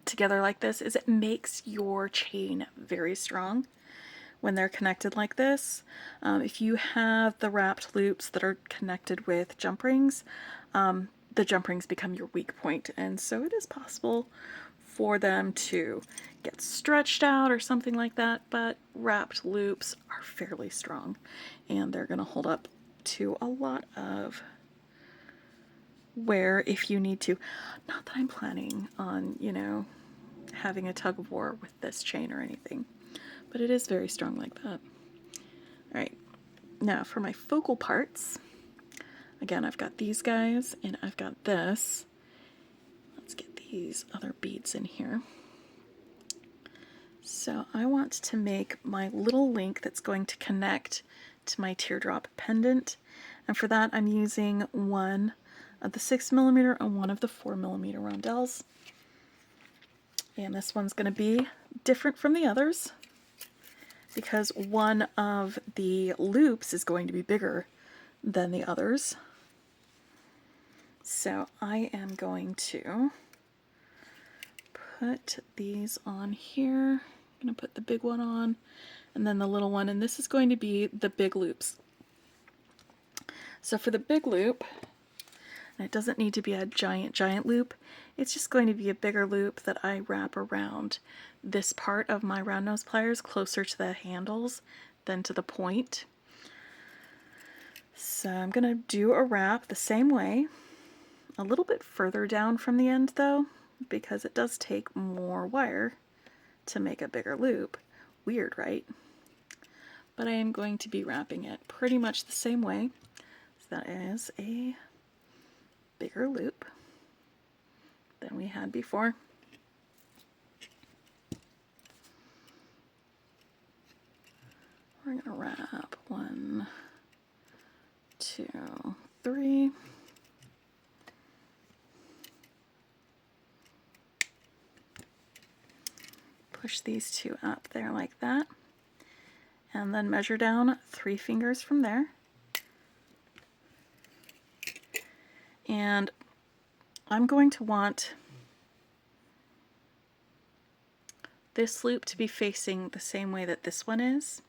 together like this is it makes your chain very strong when they're connected like this. If you have the wrapped loops that are connected with jump rings, the jump rings become your weak point, and so it is possible for them to get stretched out or something like that, but wrapped loops are fairly strong and they're going to hold up to a lot of wear if you need to. Not that I'm planning on, you know, having a tug of war with this chain or anything, but it is very strong like that. Alright, now for my focal parts, again I've got these guys and I've got this. Let's get these other beads in here. So I want to make my little link that's going to connect to my teardrop pendant, and for that I'm using one of the 6mm and one of the 4mm rondelles. And this one's going to be different from the others because one of the loops is going to be bigger than the others. So I am going to put these on here. I'm going to put the big one on and then the little one, and this is going to be the big loops. So for the big loop, and it doesn't need to be a giant loop, it's just going to be a bigger loop that I wrap around this part of my round nose pliers closer to the handles than to the point. So I'm going to do a wrap the same way, a little bit further down from the end though, because it does take more wire to make a bigger loop. Weird, right? But I am going to be wrapping it pretty much the same way. So that is a bigger loop than we had before. We're going to wrap 1, 2, 3. Push these 2 up there like that, and then measure down 3 fingers from there. And I'm going to want this loop to be facing the same way that this one is.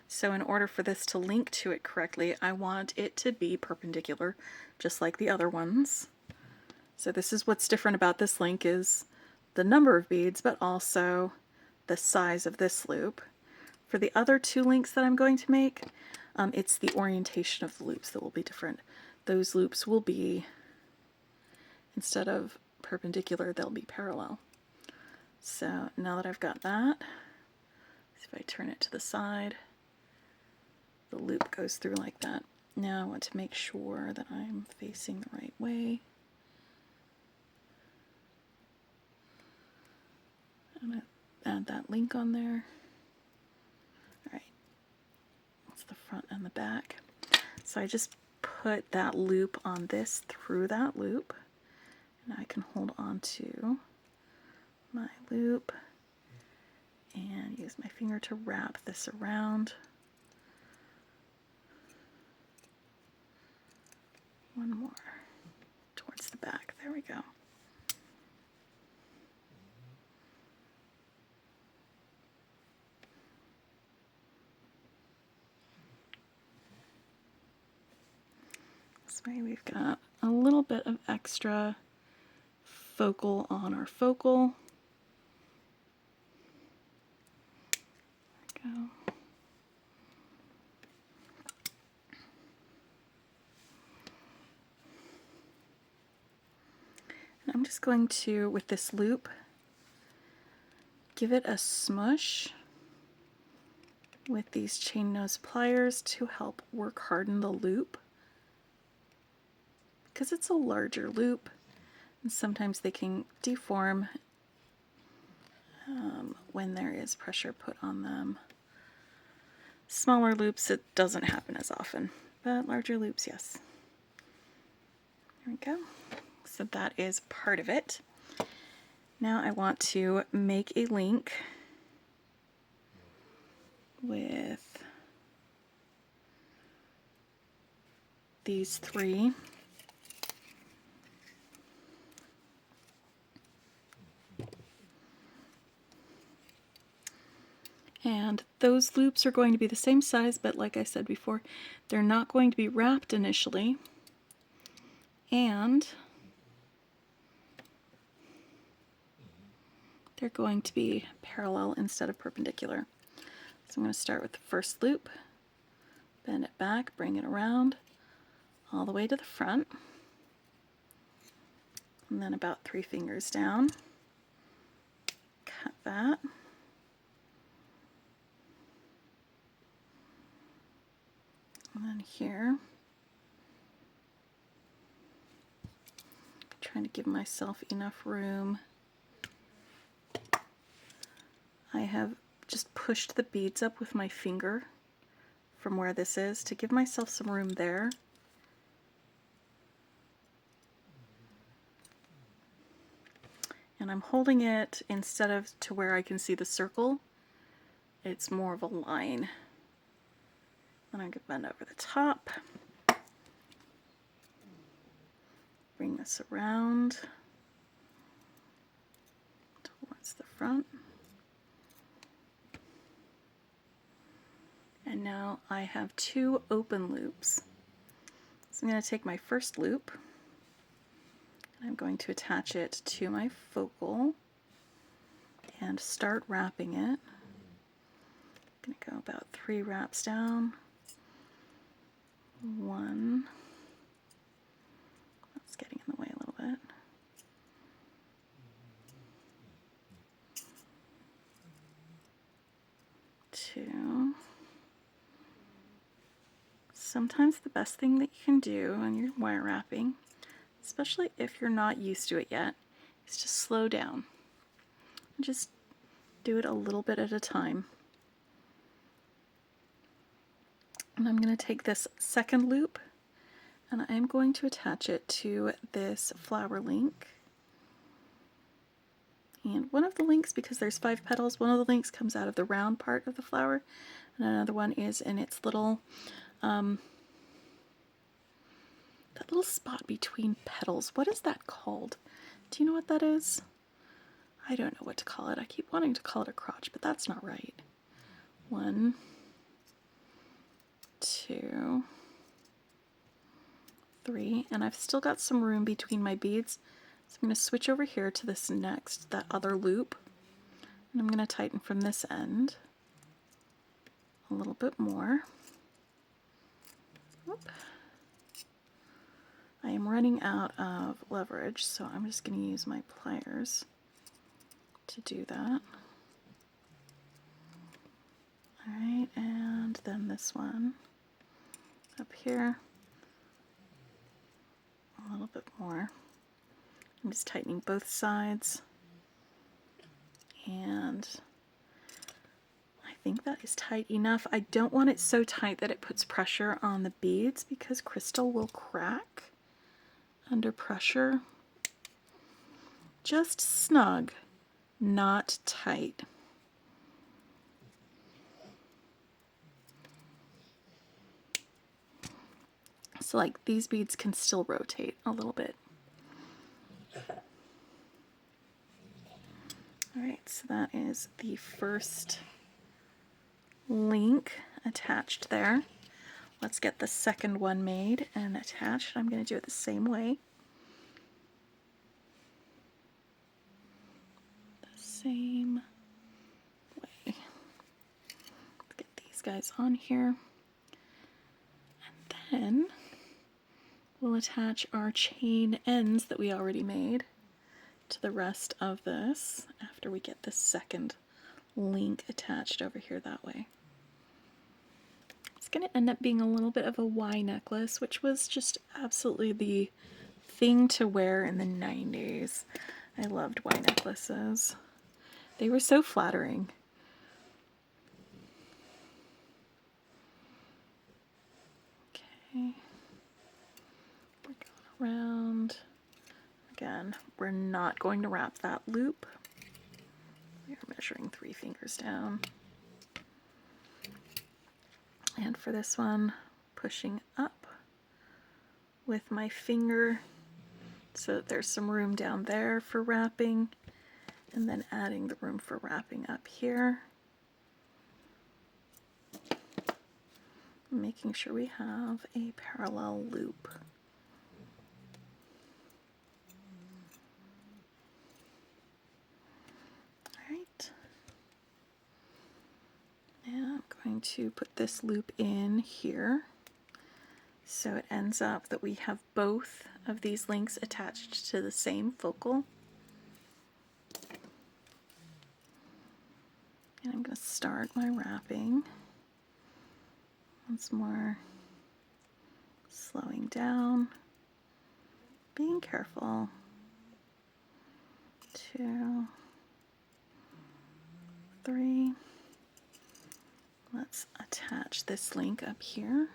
So in order for this to link to it correctly, I want it to be perpendicular, just like the other ones. So this is what's different about this link, is the number of beads, but also the size of this loop. For the other 2 links that I'm going to make, it's the orientation of the loops that will be different. those loops will be, instead of perpendicular, they'll be parallel. So now that I've got that, if I turn it to the side, the loop goes through like that. Now I want to make sure that I'm facing the right way. I'm going to add that link on there. All right, that's the front and the back. So I just put that loop on this through that loop. And I can hold on to my loop and use my finger to wrap this around. One more towards the back. There we go. This way we've got a little bit of extra focal on our focal. There we go. And I'm just going to, with this loop, give it a smush with these chain nose pliers to help work harden the loop. Because it's a larger loop, and sometimes they can deform when there is pressure put on them. Smaller loops, it doesn't happen as often, but larger loops, yes. There we go. So that is part of it. Now I want to make a link with these three. And those loops are going to be the same size, but like I said before, they're not going to be wrapped initially. And they're going to be parallel instead of perpendicular. So I'm going to start with the first loop, bend it back, bring it around all the way to the front, and then about 3 fingers down, cut that. And then here, trying to give myself enough room. I have just pushed the beads up with my finger from where this is to give myself some room there. And I'm holding it, instead of to where I can see the circle, it's more of a line. Then I'm going to bend over the top, bring this around towards the front. And now I have 2 open loops. So I'm going to take my first loop, and I'm going to attach it to my focal and start wrapping it. I'm going to go about 3 wraps down. 1. That's getting in the way a little bit. 2. Sometimes the best thing that you can do when you're wire wrapping, especially if you're not used to it yet, is just slow down. And just do it a little bit at a time. And I'm going to take this second loop and I'm going to attach it to this flower link. And one of the links, because there's 5 petals, one of the links comes out of the round part of the flower, and another one is in its little, that little spot between petals. What is that called? Do you know what that is? I don't know what to call it. I keep wanting to call it a crotch, but that's not right. 1, 2, 3, and I've still got some room between my beads. So I'm going to switch over here to this next, that other loop, and I'm going to tighten from this end a little bit more. Whoop. I am running out of leverage, so I'm just going to use my pliers to do that. Alright, and then this one up here, a little bit more. I'm just tightening both sides, and I think that is tight enough. I don't want it so tight that it puts pressure on the beads because crystal will crack under pressure. Just snug, not tight. So like these beads can still rotate a little bit. Alright, so that is the first link attached there. Let's get the second one made and attached. I'm going to do it the same way. The same way. Let's get these guys on here. And then we'll attach our chain ends that we already made to the rest of this after we get the second link attached over here that way. It's going to end up being a little bit of a Y necklace, which was just absolutely the thing to wear in the 90s. I loved Y necklaces. They were so flattering. Okay. We're going around. Again, we're not going to wrap that loop. We are measuring 3 fingers down. And for this one, pushing up with my finger so that there's some room down there for wrapping, and then adding the room for wrapping up here. Making sure we have a parallel loop. Alright. And I'm going to put this loop in here. So it ends up that we have both of these links attached to the same focal. And I'm going to start my wrapping. Once more, slowing down, being careful. 2, 3. Let's attach this link up here.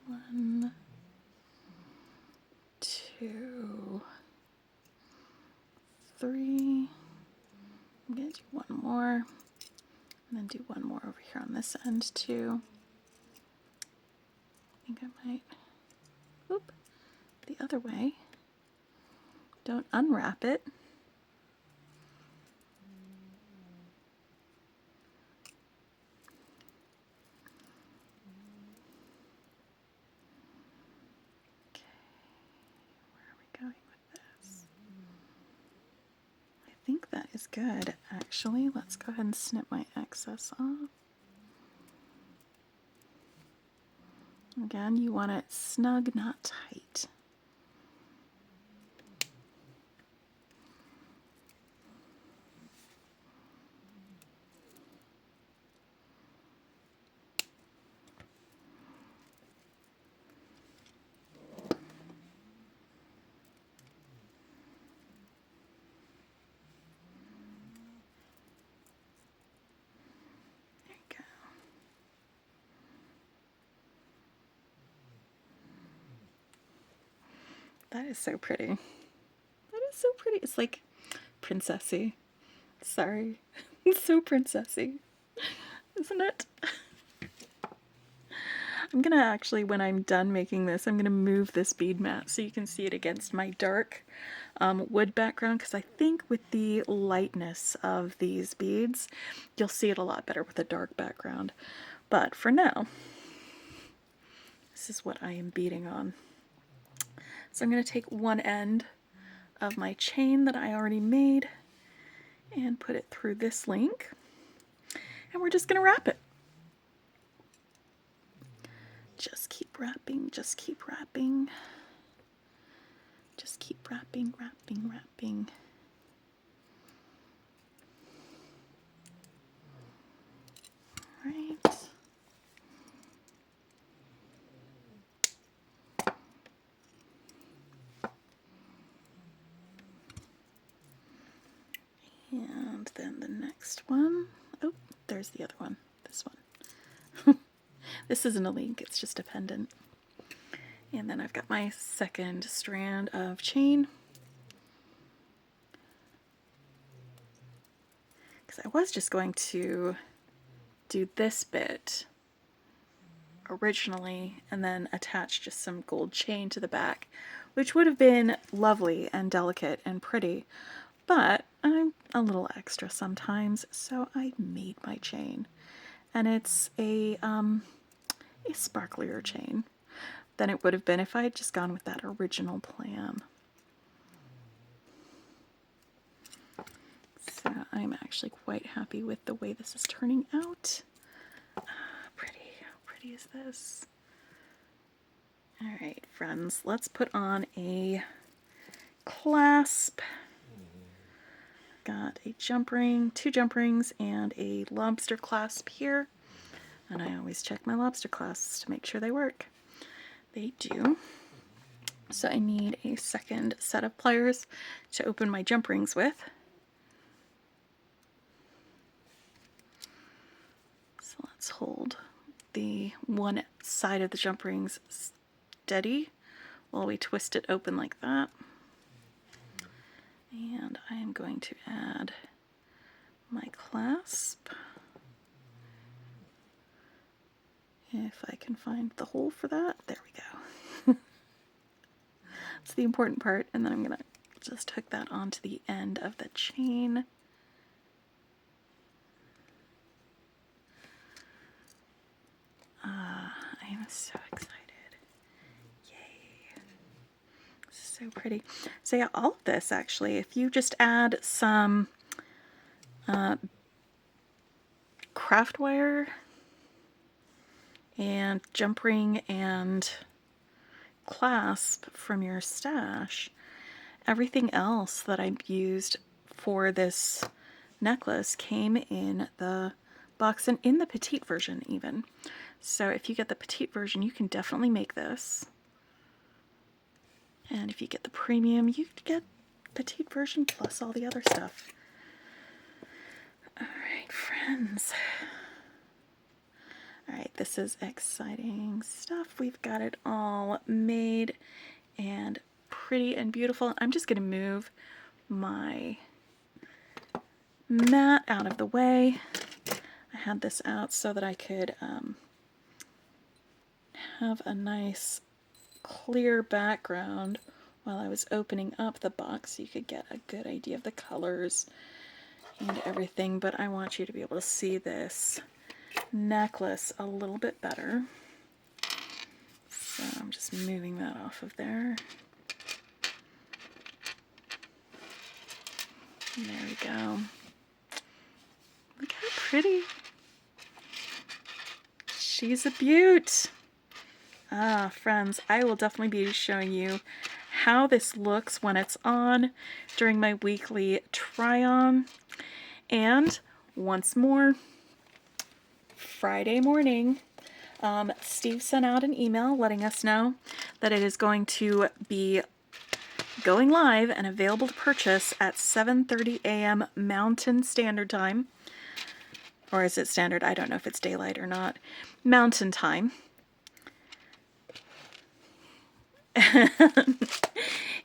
One, 2, 3. I'm going to do one more, and then do one more over here on this end too. I think I might, whoop, the other way. Don't unwrap it. Going with this. I think that is good, actually. Let's go ahead and snip my excess off. Again, you want it snug, not tight. That is so pretty. That is so pretty. It's like princessy. Sorry. It's so princessy. Isn't it? I'm gonna actually, when I'm done making this, I'm gonna move this bead mat so you can see it against my dark wood background, because I think with the lightness of these beads, you'll see it a lot better with a dark background. But for now, this is what I am beading on. So I'm going to take one end of my chain that I already made and put it through this link, and we're just going to wrap it. Just keep wrapping, just keep wrapping. Just keep wrapping, wrapping, wrapping. All right. And then the next one. Oh, there's the other one. This one. This isn't a link, it's just a pendant. And then I've got my second strand of chain. Because I was just going to do this bit originally and then attach just some gold chain to the back, which would have been lovely and delicate and pretty, but I'm a little extra sometimes, so I made my chain. And it's a sparklier chain than it would have been if I had just gone with that original plan. So I'm actually quite happy with the way this is turning out. Pretty. How pretty is this? All right, friends, let's put on a clasp. Got a jump ring, 2 jump rings, and a lobster clasp here. And I always check my lobster clasps to make sure they work. They do. So I need a second set of pliers to open my jump rings with. So let's hold the one side of the jump rings steady while we twist it open like that. And I am going to add my clasp. If I can find the hole for that, there we go. That's the important part, and then I'm gonna just hook that onto the end of the chain. I am so excited. Yay. So pretty. So yeah, all of this actually, if you just add some craft wire and jump ring and clasp from your stash, everything else that I used for this necklace came in the box and in the petite version even. So if you get the petite version, you can definitely make this. And if you get the premium, you get petite version plus all the other stuff. All right, friends. All right, this is exciting stuff. We've got it all made and pretty and beautiful. I'm just going to move my mat out of the way. I had this out so that I could have a nice clear background while I was opening up the box so you could get a good idea of the colors and everything, but I want you to be able to see this necklace a little bit better. So I'm just moving that off of there. And there we go. Look how pretty. She's a beaut. Ah, friends, I will definitely be showing you how this looks when it's on during my weekly try-on. And once more, Friday morning, Steve sent out an email letting us know that it is going to be going live and available to purchase at 7:30 a.m. Mountain Standard Time. Or is it standard? I don't know if it's daylight or not. Mountain Time.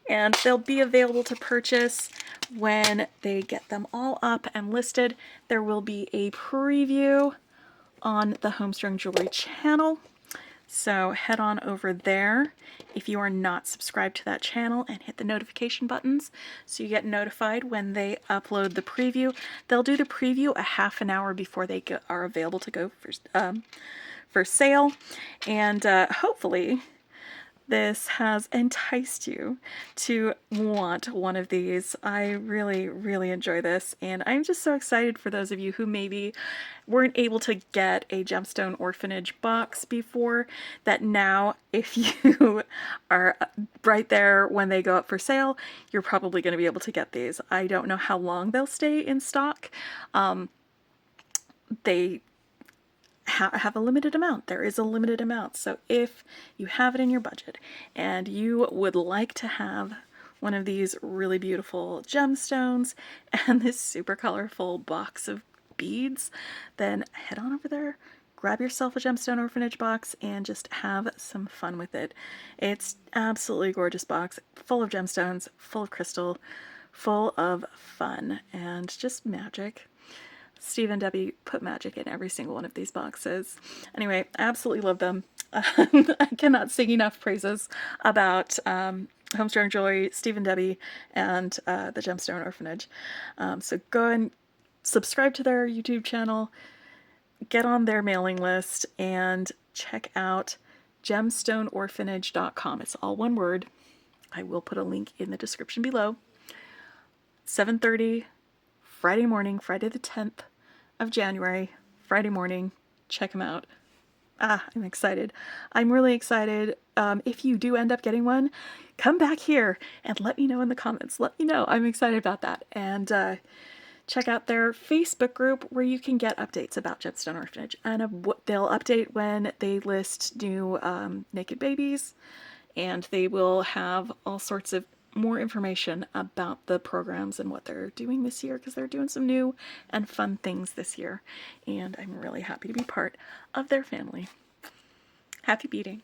And they'll be available to purchase when they get them all up and listed. There will be a preview on the Homestrung Jewelry channel. So head on over there if you are not subscribed to that channel and hit the notification buttons so you get notified when they upload the preview. They'll do the preview a half an hour before they are available to go for sale. And hopefully this has enticed you to want one of these. I really, really enjoy this, and I'm just so excited for those of you who maybe weren't able to get a Gemstone Orphanage box before, that now if you are right there when they go up for sale, you're probably going to be able to get these. I don't know how long they'll stay in stock. They have a limited amount. There is a limited amount. So if you have it in your budget and you would like to have one of these really beautiful gemstones and this super colorful box of beads, then head on over there, grab yourself a Gemstone Orphanage box, and just have some fun with it. It's absolutely a gorgeous box, full of gemstones, full of crystal, full of fun, and just magic. Steve and Debbie put magic in every single one of these boxes. Anyway, I absolutely love them. I cannot sing enough praises about Homestrung Jewelry, Steve and Debbie, and the Gemstone Orphanage. So go and subscribe to their YouTube channel, get on their mailing list, and check out gemstoneorphanage.com. It's all one word. I will put a link in the description below. 7:30 Friday morning, Friday the 10th of January, Friday morning. Check them out. I'm excited. I'm really excited. If you do end up getting one, come back here and let me know in the comments. Let me know. I'm excited about that. And check out their Facebook group where you can get updates about Gemstone Orphanage. And they'll update when they list new naked babies, and they will have all sorts of more information about the programs and what they're doing this year, because they're doing some new and fun things this year. And I'm really happy to be part of their family. Happy beading.